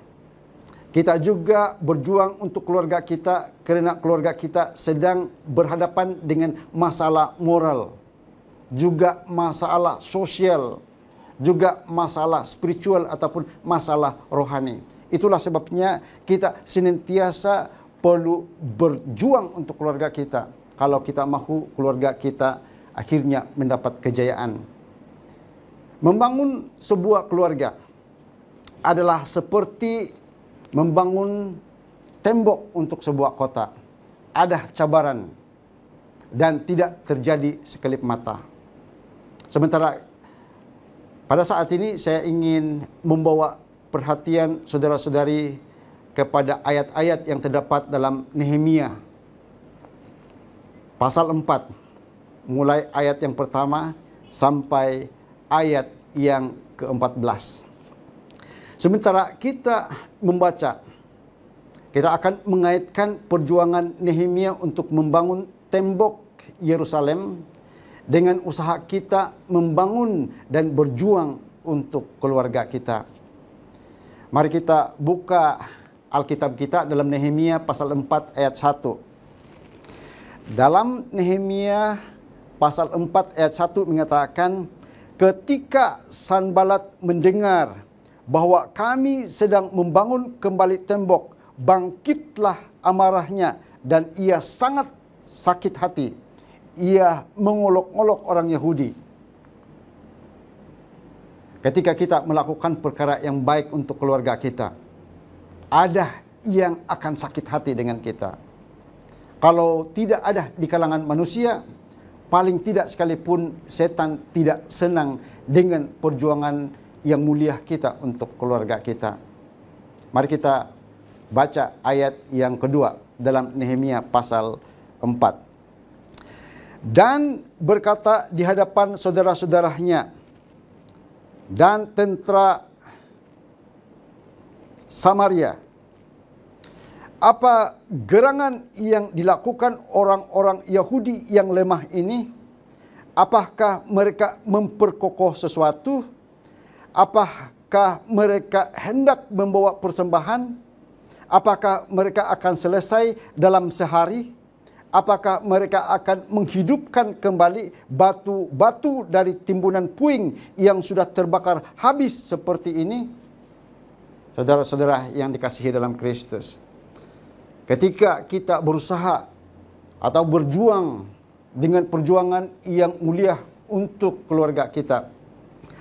Kita juga berjuang untuk keluarga kita kerana keluarga kita sedang berhadapan dengan masalah moral, juga masalah sosial, juga masalah spiritual ataupun masalah rohani. Itulah sebabnya kita senantiasa perlu berjuang untuk keluarga kita kalau kita mahu keluarga kita akhirnya mendapat kejayaan. Membangun sebuah keluarga adalah seperti membangun tembok untuk sebuah kota. Ada cabaran dan tidak terjadi sekelip mata. Sementara pada saat ini saya ingin membawa perhatian saudara-saudari kepada ayat-ayat yang terdapat dalam Nehemia pasal 4, mulai ayat yang pertama sampai ayat yang ke-14. Sementara kita membaca, kita akan mengaitkan perjuangan Nehemia untuk membangun tembok Yerusalem dengan usaha kita membangun dan berjuang untuk keluarga kita. Mari kita buka Alkitab kita dalam Nehemia pasal 4 ayat 1. Dalam Nehemia pasal 4 ayat 1 mengatakan, ketika Sanbalat mendengar bahwa kami sedang membangun kembali tembok, bangkitlah amarahnya dan ia sangat sakit hati. Ia mengolok-olok orang Yahudi. Ketika kita melakukan perkara yang baik untuk keluarga kita, ada yang akan sakit hati dengan kita. Kalau tidak ada di kalangan manusia, paling tidak sekalipun setan tidak senang dengan perjuangan yang mulia kita untuk keluarga kita. Mari kita baca ayat yang kedua dalam Nehemia pasal 4. Dan berkata di hadapan saudara-saudaranya dan tentera Samaria, apa gerangan yang dilakukan orang-orang Yahudi yang lemah ini? Apakah mereka memperkokoh sesuatu? Apakah mereka hendak membawa persembahan? Apakah mereka akan selesai dalam sehari? Apakah mereka akan menghidupkan kembali batu-batu dari timbunan puing yang sudah terbakar habis seperti ini? Saudara-saudara yang dikasihi dalam Kristus, ketika kita berusaha atau berjuang dengan perjuangan yang mulia untuk keluarga kita,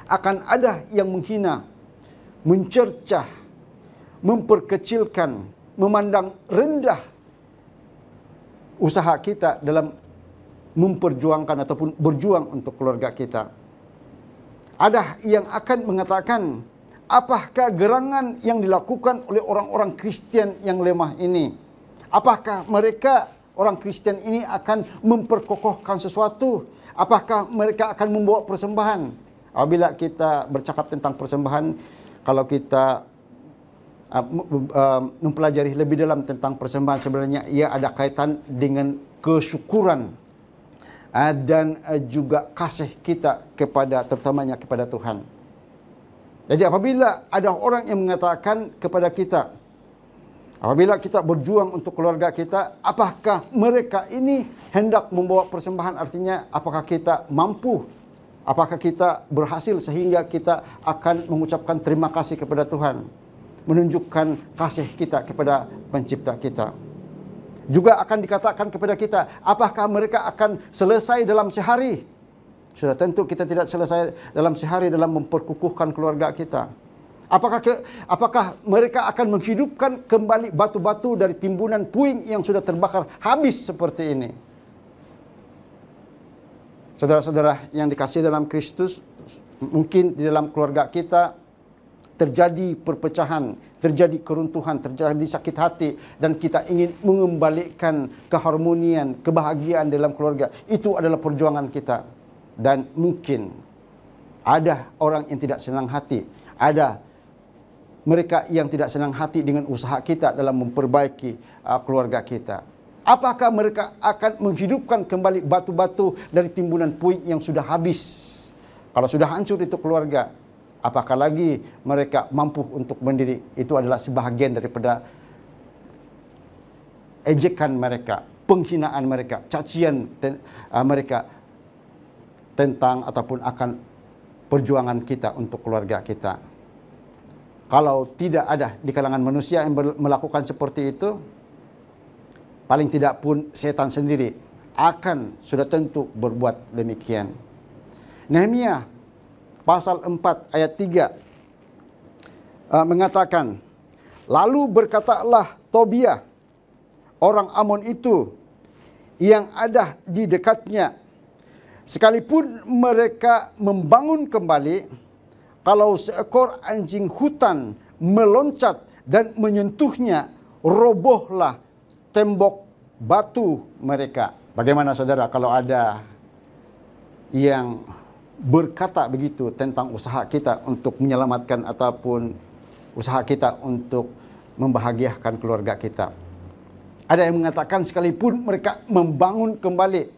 akan ada yang menghina, mencercah, memperkecilkan, memandang rendah usaha kita dalam memperjuangkan ataupun berjuang untuk keluarga kita. Ada yang akan mengatakan, apakah gerangan yang dilakukan oleh orang-orang Kristen yang lemah ini? Apakah mereka, orang Kristen ini, akan memperkokohkan sesuatu? Apakah mereka akan membawa persembahan? Apabila kita bercakap tentang persembahan, kalau kita mempelajari lebih dalam tentang persembahan, sebenarnya ia ada kaitan dengan kesyukuran. dan juga kasih kita terutamanya kepada Tuhan. Jadi apabila ada orang yang mengatakan kepada kita, apabila kita berjuang untuk keluarga kita, apakah mereka ini hendak membawa persembahan? Artinya apakah kita mampu? Apakah kita berhasil sehingga kita akan mengucapkan terima kasih kepada Tuhan, menunjukkan kasih kita kepada pencipta kita. Juga akan dikatakan kepada kita, apakah mereka akan selesai dalam sehari? Sudah tentu kita tidak selesai dalam sehari dalam memperkukuhkan keluarga kita. Apakah mereka akan menghidupkan kembali batu-batu dari timbunan puing yang sudah terbakar habis seperti ini? Saudara-saudara yang dikasihi dalam Kristus, mungkin di dalam keluarga kita terjadi perpecahan, terjadi keruntuhan, terjadi sakit hati, dan kita ingin mengembalikan keharmonian, kebahagiaan dalam keluarga. Itu adalah perjuangan kita. Dan mungkin ada orang yang tidak senang hati, ada mereka yang tidak senang hati dengan usaha kita dalam memperbaiki keluarga kita. Apakah mereka akan menghidupkan kembali batu-batu dari timbunan puing yang sudah habis? Kalau sudah hancur itu keluarga, apakah lagi mereka mampu untuk berdiri? Itu adalah sebahagian daripada ejekan mereka, penghinaan mereka, cacian mereka tentang ataupun akan perjuangan kita untuk keluarga kita. Kalau tidak ada di kalangan manusia yang melakukan seperti itu, paling tidak pun setan sendiri akan sudah tentu berbuat demikian. Nehemia pasal 4 ayat 3 mengatakan, lalu berkatalah Tobia, orang Amon itu yang ada di dekatnya, sekalipun mereka membangun kembali, kalau seekor anjing hutan meloncat dan menyentuhnya, robohlah tembok batu mereka. Bagaimana saudara kalau ada yang berkata begitu tentang usaha kita untuk menyelamatkan ataupun usaha kita untuk membahagiakan keluarga kita? Ada yang mengatakan sekalipun mereka membangun kembali,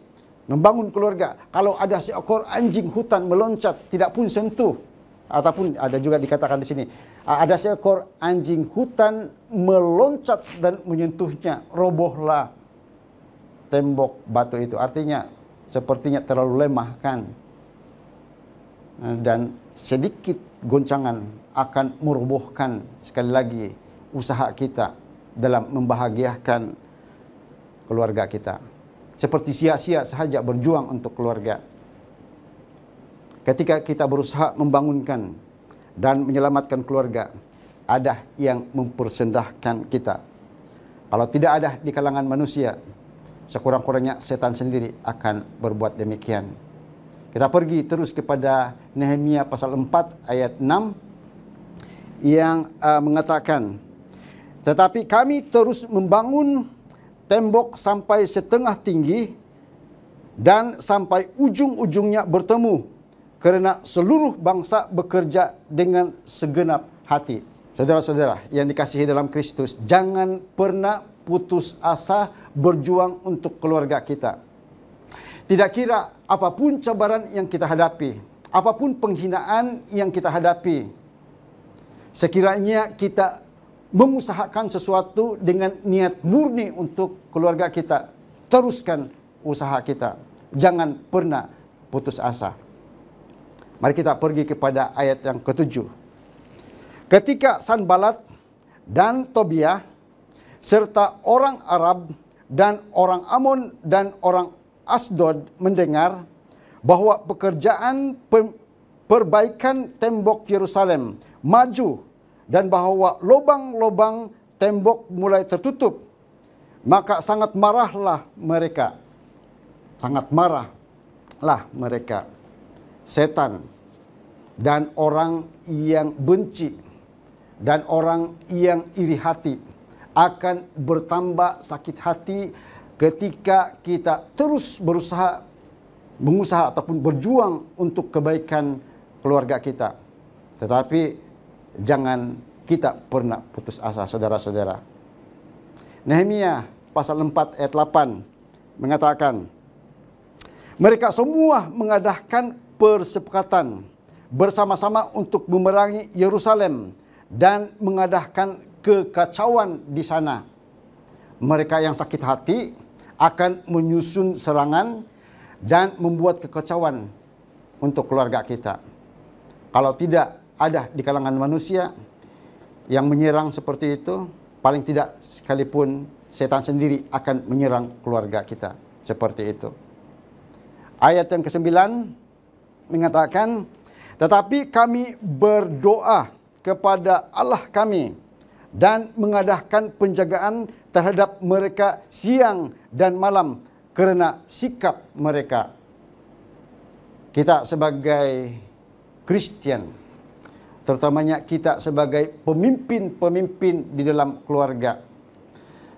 membangun keluarga, kalau ada seekor anjing hutan meloncat tidak pun sentuh, ataupun ada juga dikatakan di sini, ada seekor anjing hutan meloncat dan menyentuhnya, robohlah tembok batu itu. Artinya sepertinya terlalu lemah kan, dan sedikit goncangan akan merobohkan sekali lagi usaha kita dalam membahagiakan keluarga kita. Seperti sia-sia sahaja berjuang untuk keluarga. Ketika kita berusaha membangunkan dan menyelamatkan keluarga, ada yang mempersendahkan kita. Kalau tidak ada di kalangan manusia, sekurang-kurangnya setan sendiri akan berbuat demikian. Kita pergi terus kepada Nehemia pasal 4 ayat 6 yang mengatakan, tetapi kami terus membangun tembok sampai setengah tinggi dan sampai ujung-ujungnya bertemu, karena seluruh bangsa bekerja dengan segenap hati. Saudara-saudara yang dikasihi dalam Kristus, jangan pernah putus asa berjuang untuk keluarga kita. Tidak kira apapun cabaran yang kita hadapi, apapun penghinaan yang kita hadapi, sekiranya kita mengusahakan sesuatu dengan niat murni untuk keluarga kita, teruskan usaha kita. Jangan pernah putus asa. Mari kita pergi kepada ayat yang ke-7. Ketika Sanbalat dan Tobia serta orang Arab dan orang Amon dan orang Asdod mendengar bahwa pekerjaan perbaikan tembok Yerusalem maju dan bahwa lubang-lubang tembok mulai tertutup, maka sangat marahlah mereka. Sangat marahlah mereka. Setan dan orang yang benci dan orang yang iri hati akan bertambah sakit hati ketika kita terus mengusaha ataupun berjuang untuk kebaikan keluarga kita. Tetapi jangan kita pernah putus asa, saudara-saudara. Nehemia pasal 4 ayat 8 mengatakan, Mereka semua mengadakan persepakatan bersama-sama untuk memerangi Yerusalem dan mengadakan kekacauan di sana. Mereka yang sakit hati akan menyusun serangan dan membuat kekacauan untuk keluarga kita. Kalau tidak ada di kalangan manusia yang menyerang seperti itu, paling tidak sekalipun setan sendiri akan menyerang keluarga kita seperti itu. Ayat yang ke-9 mengatakan, tetapi kami berdoa kepada Allah kami dan mengadakan penjagaan terhadap mereka siang dan malam kerana sikap mereka. Kita sebagai Kristian, terutamanya kita sebagai pemimpin-pemimpin di dalam keluarga,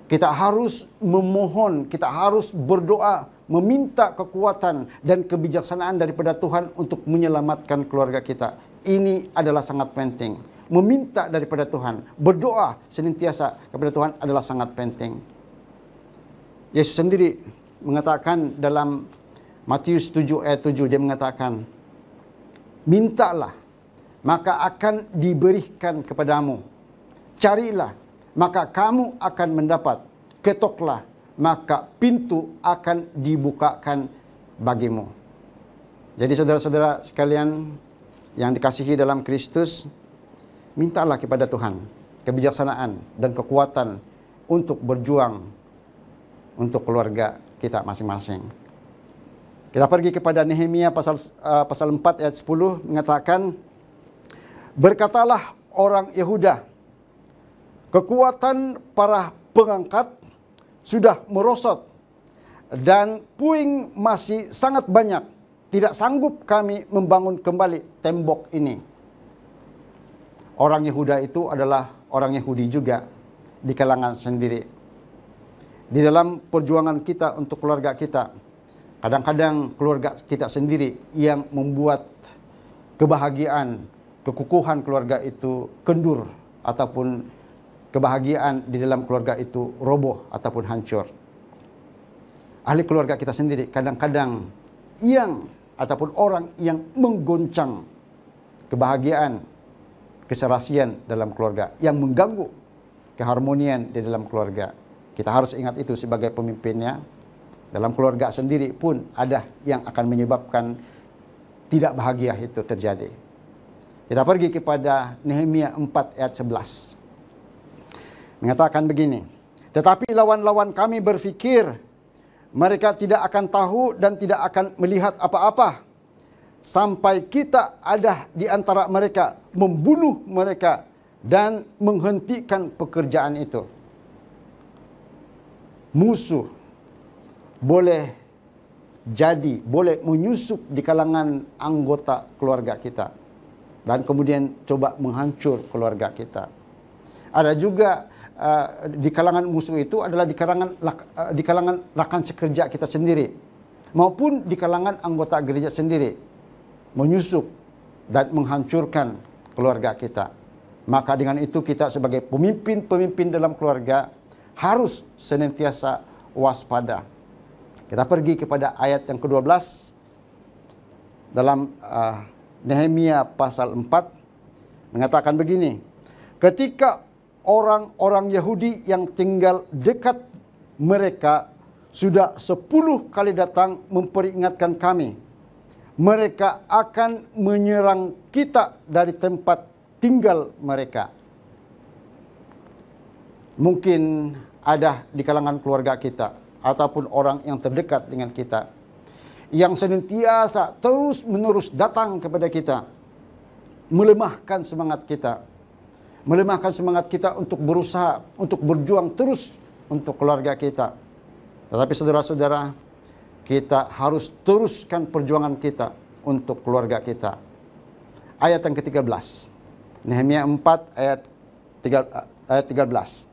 kita harus memohon, kita harus berdoa, meminta kekuatan dan kebijaksanaan daripada Tuhan untuk menyelamatkan keluarga kita. Ini adalah sangat penting. Meminta daripada Tuhan, berdoa senantiasa kepada Tuhan adalah sangat penting. Yesus sendiri mengatakan dalam Matius 7 ayat 7, dia mengatakan, mintalah, maka akan diberikan kepadamu. Carilah, maka kamu akan mendapat. Ketoklah, maka pintu akan dibukakan bagimu. Jadi saudara-saudara sekalian yang dikasihi dalam Kristus, mintalah kepada Tuhan kebijaksanaan dan kekuatan untuk berjuang untuk keluarga kita masing-masing. Kita pergi kepada Nehemia pasal 4 ayat 10 mengatakan, berkatalah orang Yehuda, kekuatan para pengangkat sudah merosot dan puing masih sangat banyak. Tidak sanggup kami membangun kembali tembok ini. Orang Yehuda itu adalah orang Yahudi juga di kalangan sendiri. Di dalam perjuangan kita untuk keluarga kita, kadang-kadang keluarga kita sendiri yang membuat kebahagiaan, kekukuhan keluarga itu kendur, ataupun kebahagiaan di dalam keluarga itu roboh ataupun hancur. Ahli keluarga kita sendiri kadang-kadang ataupun orang yang menggoncang kebahagiaan, keserasian dalam keluarga, yang mengganggu keharmonian di dalam keluarga. Kita harus ingat itu sebagai pemimpinnya. Dalam keluarga sendiri pun ada yang akan menyebabkan tidak bahagia itu terjadi. Kita pergi kepada Nehemia 4 ayat 11. Mengatakan begini, tetapi lawan-lawan kami berfikir mereka tidak akan tahu dan tidak akan melihat apa-apa sampai kita ada di antara mereka, membunuh mereka dan menghentikan pekerjaan itu. Musuh boleh menyusup di kalangan anggota keluarga kita dan kemudian coba menghancur keluarga kita. Ada juga di kalangan musuh itu adalah di kalangan rakan sekerja kita sendiri maupun di kalangan anggota gereja sendiri, menyusup dan menghancurkan keluarga kita. Maka dengan itu kita sebagai pemimpin-pemimpin dalam keluarga harus senantiasa waspada. Kita pergi kepada ayat yang ke-12 dalam Nehemia pasal 4 mengatakan begini, ketika orang-orang Yahudi yang tinggal dekat mereka sudah 10 kali datang memperingatkan kami, mereka akan menyerang kita dari tempat tinggal mereka. Mungkin ada di kalangan keluarga kita ataupun orang yang terdekat dengan kita yang senantiasa terus-menerus datang kepada kita, melemahkan semangat kita untuk berusaha, untuk berjuang terus untuk keluarga kita. Tetapi saudara-saudara, kita harus teruskan perjuangan kita untuk keluarga kita. Ayat yang ke-13. Nehemia 4 ayat 13.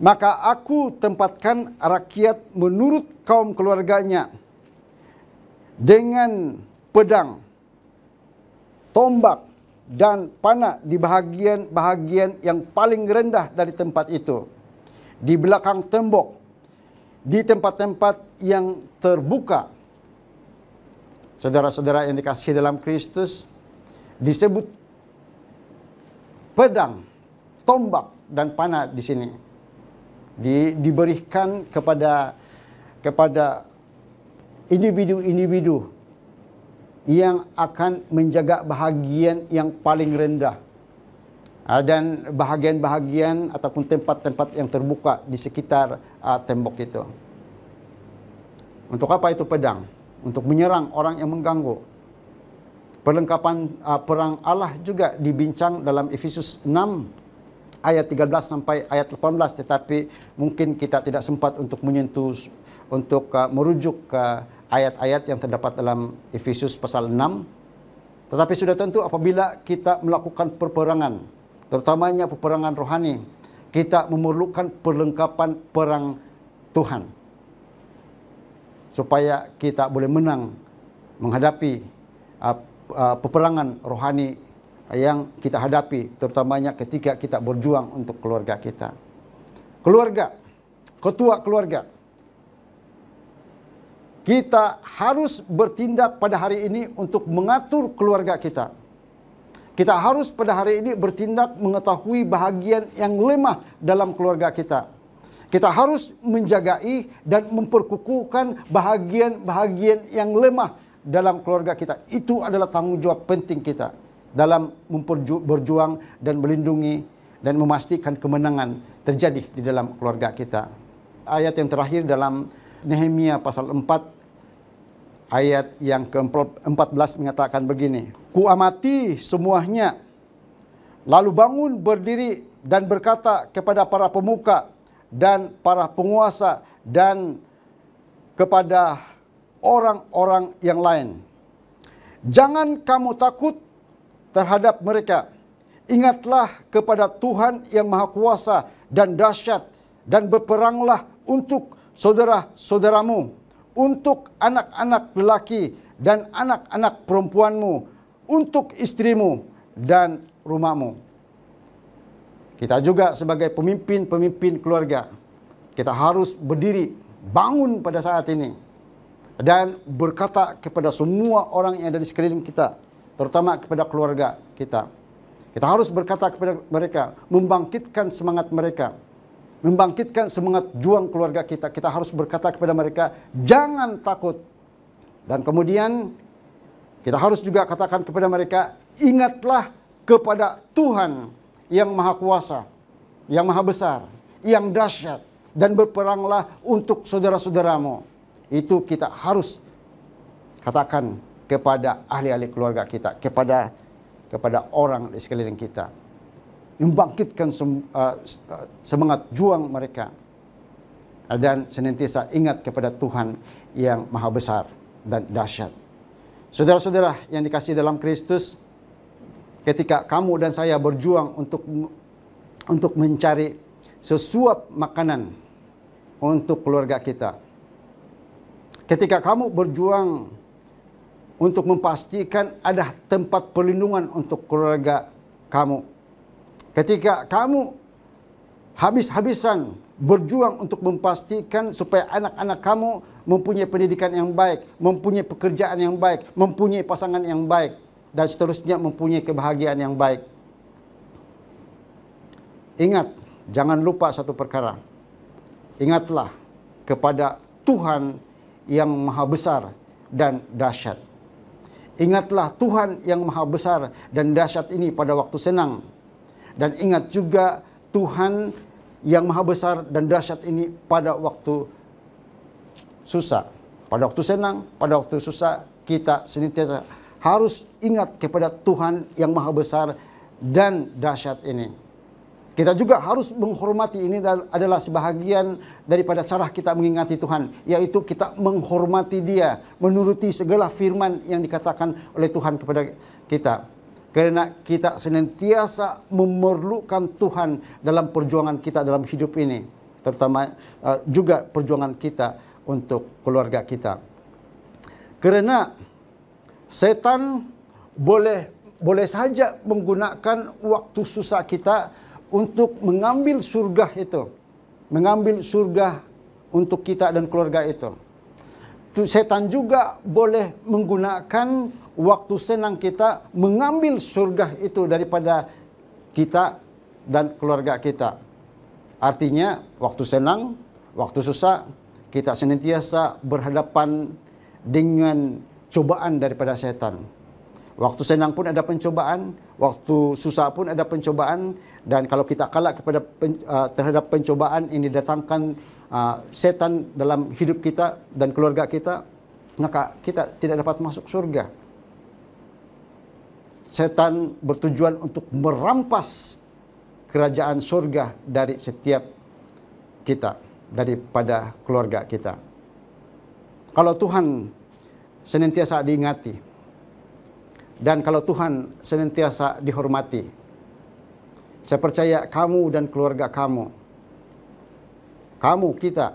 Maka aku tempatkan rakyat menurut kaum keluarganya dengan pedang, tombak, dan panah di bahagian-bahagian yang paling rendah dari tempat itu, di belakang tembok, di tempat-tempat yang terbuka, Saudara-saudara yang dikasihi dalam Kristus, disebut pedang, tombak, dan panah di sini. Diberikan kepada individu-individu yang akan menjaga bahagian yang paling rendah. Dan bahagian-bahagian ataupun tempat-tempat yang terbuka di sekitar tembok itu. Untuk apa itu pedang? Untuk menyerang orang yang mengganggu. Perlengkapan perang Allah juga dibincang dalam Efesus 6 ayat 13 sampai ayat 18, tetapi mungkin kita tidak sempat untuk menyentuh, untuk merujuk ke ayat-ayat yang terdapat dalam Efesus pasal 6. Tetapi sudah tentu apabila kita melakukan peperangan, terutamanya peperangan rohani, kita memerlukan perlengkapan perang Tuhan, supaya kita boleh menang menghadapi peperangan rohani yang kita hadapi, terutamanya ketika kita berjuang untuk keluarga kita. Keluarga, ketua keluarga, kita harus bertindak pada hari ini untuk mengatur keluarga kita. Kita harus pada hari ini bertindak mengetahui bahagian yang lemah dalam keluarga kita. Kita harus menjagai dan memperkukuhkan bahagian-bahagian yang lemah dalam keluarga kita. Itu adalah tanggung jawab penting kita dalam berjuang dan melindungi dan memastikan kemenangan terjadi di dalam keluarga kita. Ayat yang terakhir dalam Nehemia pasal 4 ayat yang ke-14 mengatakan begini. Kuamati semuanya, lalu bangun berdiri dan berkata kepada para pemuka dan para penguasa dan kepada orang-orang yang lain. Jangan kamu takut terhadap mereka. Ingatlah kepada Tuhan yang Maha Kuasa dan dahsyat, dan berperanglah untuk saudara-saudaramu, untuk anak-anak lelaki dan anak-anak perempuanmu, untuk istrimu dan rumahmu. Kita juga sebagai pemimpin-pemimpin keluarga, kita harus berdiri, bangun pada saat ini, dan berkata kepada semua orang yang ada di sekeliling kita, terutama kepada keluarga kita. Kita harus berkata kepada mereka, membangkitkan semangat mereka, membangkitkan semangat juang keluarga kita. Kita harus berkata kepada mereka, jangan takut. Dan kemudian kita harus juga katakan kepada mereka, ingatlah kepada Tuhan yang Maha Kuasa, yang Maha Besar, yang dahsyat, dan berperanglah untuk saudara-saudaramu. Itu kita harus katakan kepada ahli-ahli keluarga kita, kepada orang di sekeliling kita. Membangkitkan semangat juang mereka. Dan senantiasa ingat kepada Tuhan yang Maha Besar dan dahsyat. Saudara-saudara yang dikasihi dalam Kristus, ketika kamu dan saya berjuang untuk mencari sesuap makanan untuk keluarga kita, ketika kamu berjuang untuk memastikan ada tempat perlindungan untuk keluarga kamu, ketika kamu habis-habisan berjuang untuk memastikan supaya anak-anak kamu mempunyai pendidikan yang baik, mempunyai pekerjaan yang baik, mempunyai pasangan yang baik, dan seterusnya mempunyai kebahagiaan yang baik. Ingat, jangan lupa satu perkara. Ingatlah kepada Tuhan yang Maha Besar dan dahsyat. Ingatlah Tuhan yang Maha Besar dan dahsyat ini pada waktu senang. Dan ingat juga Tuhan yang Maha Besar dan dahsyat ini pada waktu susah. Pada waktu senang, pada waktu susah, kita senantiasa harus ingat kepada Tuhan yang Maha Besar dan dahsyat ini. Kita juga harus menghormati, ini adalah sebahagian daripada cara kita mengingati Tuhan, yaitu kita menghormati Dia, menuruti segala firman yang dikatakan oleh Tuhan kepada kita. Karena kita senantiasa memerlukan Tuhan dalam perjuangan kita dalam hidup ini, terutama juga perjuangan kita untuk keluarga kita. Karena setan boleh saja menggunakan waktu susah kita untuk mengambil surga itu. Mengambil surga untuk kita dan keluarga itu. setan juga boleh menggunakan waktu senang kita mengambil surga itu daripada kita dan keluarga kita. Artinya waktu senang, waktu susah, kita senantiasa berhadapan dengan cobaan daripada setan. Waktu senang pun ada pencobaan, waktu susah pun ada pencobaan, dan kalau kita kalah terhadap pencobaan ini datangkan setan dalam hidup kita dan keluarga kita, maka kita tidak dapat masuk surga. Setan bertujuan untuk merampas kerajaan surga dari setiap kita, daripada keluarga kita. Kalau Tuhan senantiasa diingati, dan kalau Tuhan senantiasa dihormati, saya percaya kamu dan keluarga kamu, kita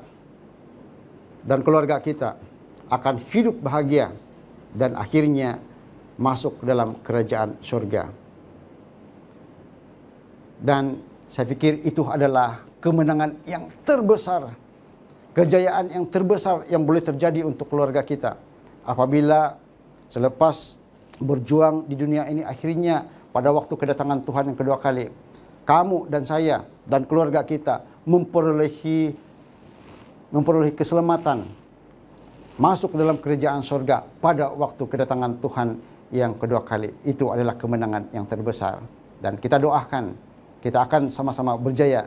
dan keluarga kita akan hidup bahagia dan akhirnya masuk dalam kerajaan surga. Dan saya pikir itu adalah kemenangan yang terbesar, kejayaan yang terbesar yang boleh terjadi untuk keluarga kita. Apabila selepas berjuang di dunia ini, akhirnya pada waktu kedatangan Tuhan yang kedua kali, kamu dan saya dan keluarga kita memperolehi keselamatan, masuk dalam kerajaan surga pada waktu kedatangan Tuhan yang kedua kali. Itu adalah kemenangan yang terbesar. Dan kita doakan, kita akan sama-sama berjaya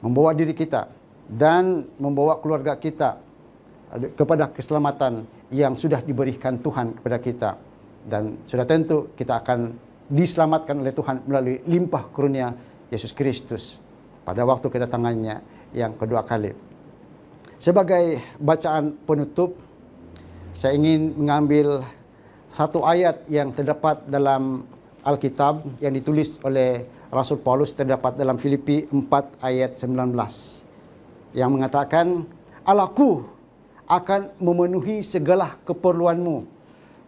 membawa diri kita dan membawa keluarga kita kepada keselamatan yang sudah diberikan Tuhan kepada kita. Dan sudah tentu kita akan diselamatkan oleh Tuhan melalui limpah karunia Yesus Kristus pada waktu kedatangannya yang kedua kali. Sebagai bacaan penutup, saya ingin mengambil satu ayat yang terdapat dalam Alkitab yang ditulis oleh Rasul Paulus, terdapat dalam Filipi 4 ayat 19 yang mengatakan, Allahku akan memenuhi segala keperluanmu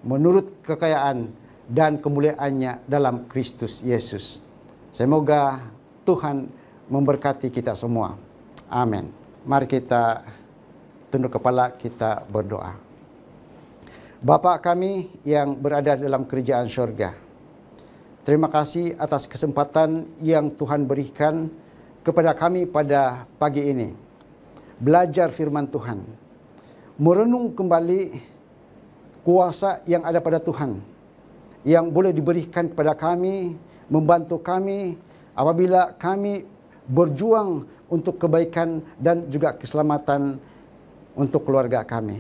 menurut kekayaan dan kemuliaannya dalam Kristus Yesus. Semoga Tuhan memberkati kita semua. Amin. Mari kita tunduk kepala, kita berdoa. Bapa kami yang berada dalam kerajaan surga, terima kasih atas kesempatan yang Tuhan berikan kepada kami pada pagi ini. Belajar firman Tuhan, merenung kembali kuasa yang ada pada Tuhan, yang boleh diberikan kepada kami, membantu kami apabila kami berjuang untuk kebaikan dan juga keselamatan untuk keluarga kami.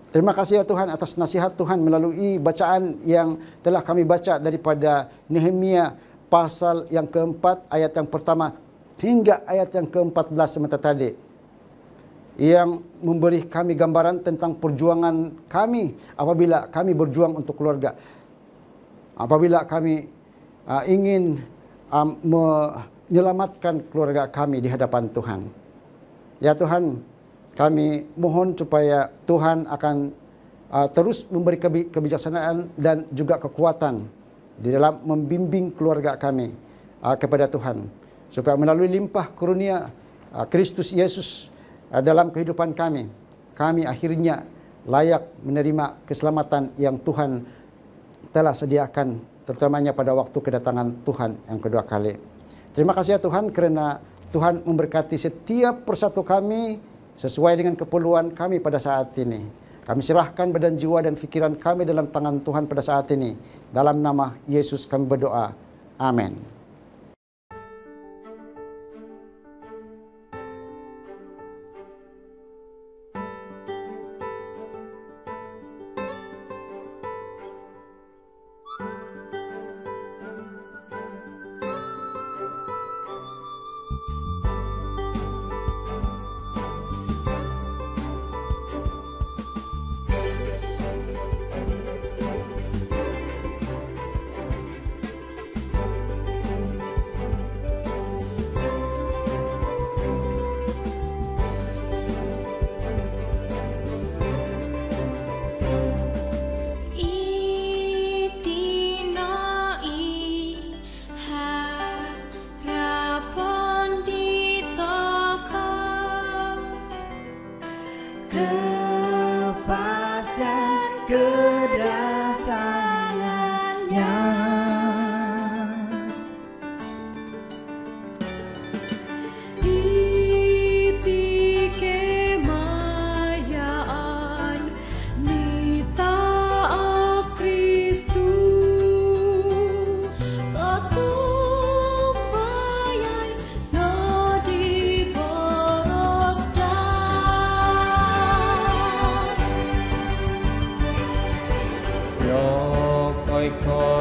Terima kasih ya Tuhan atas nasihat Tuhan melalui bacaan yang telah kami baca daripada Nehemia pasal yang keempat, ayat yang pertama hingga ayat yang ke-14 sebentar tadi, yang memberi kami gambaran tentang perjuangan kami apabila kami berjuang untuk keluarga, apabila kami ingin menyelamatkan keluarga kami di hadapan Tuhan. Ya Tuhan, kami mohon supaya Tuhan akan terus memberi kebijaksanaan dan juga kekuatan di dalam membimbing keluarga kami kepada Tuhan, supaya melalui limpah karunia Kristus Yesus dalam kehidupan kami, kami akhirnya layak menerima keselamatan yang Tuhan telah sediakan, terutamanya pada waktu kedatangan Tuhan yang kedua kali. Terima kasih ya Tuhan, kerana Tuhan memberkati setiap persatu kami sesuai dengan keperluan kami pada saat ini. Kami serahkan badan, jiwa dan fikiran kami dalam tangan Tuhan pada saat ini. Dalam nama Yesus kami berdoa. Amin.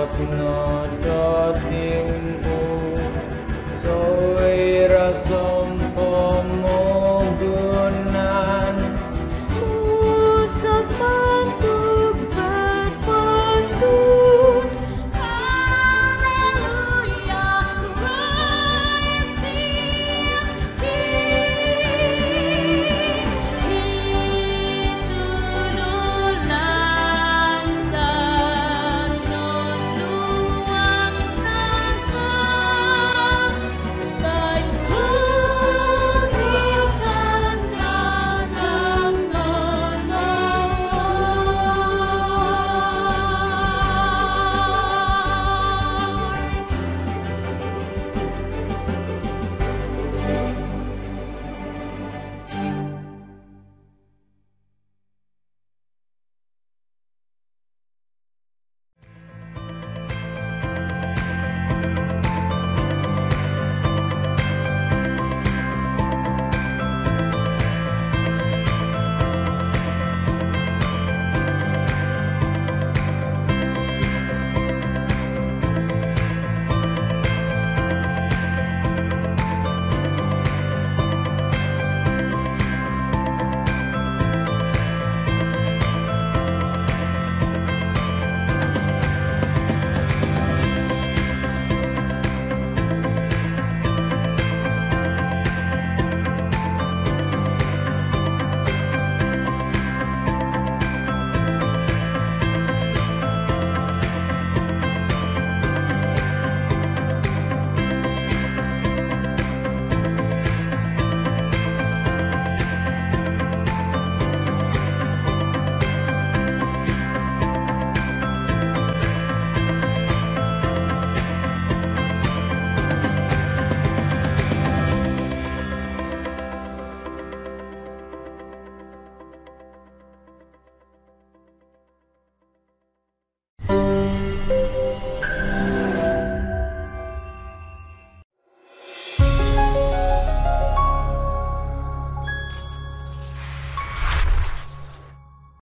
tinodo timbu soe raso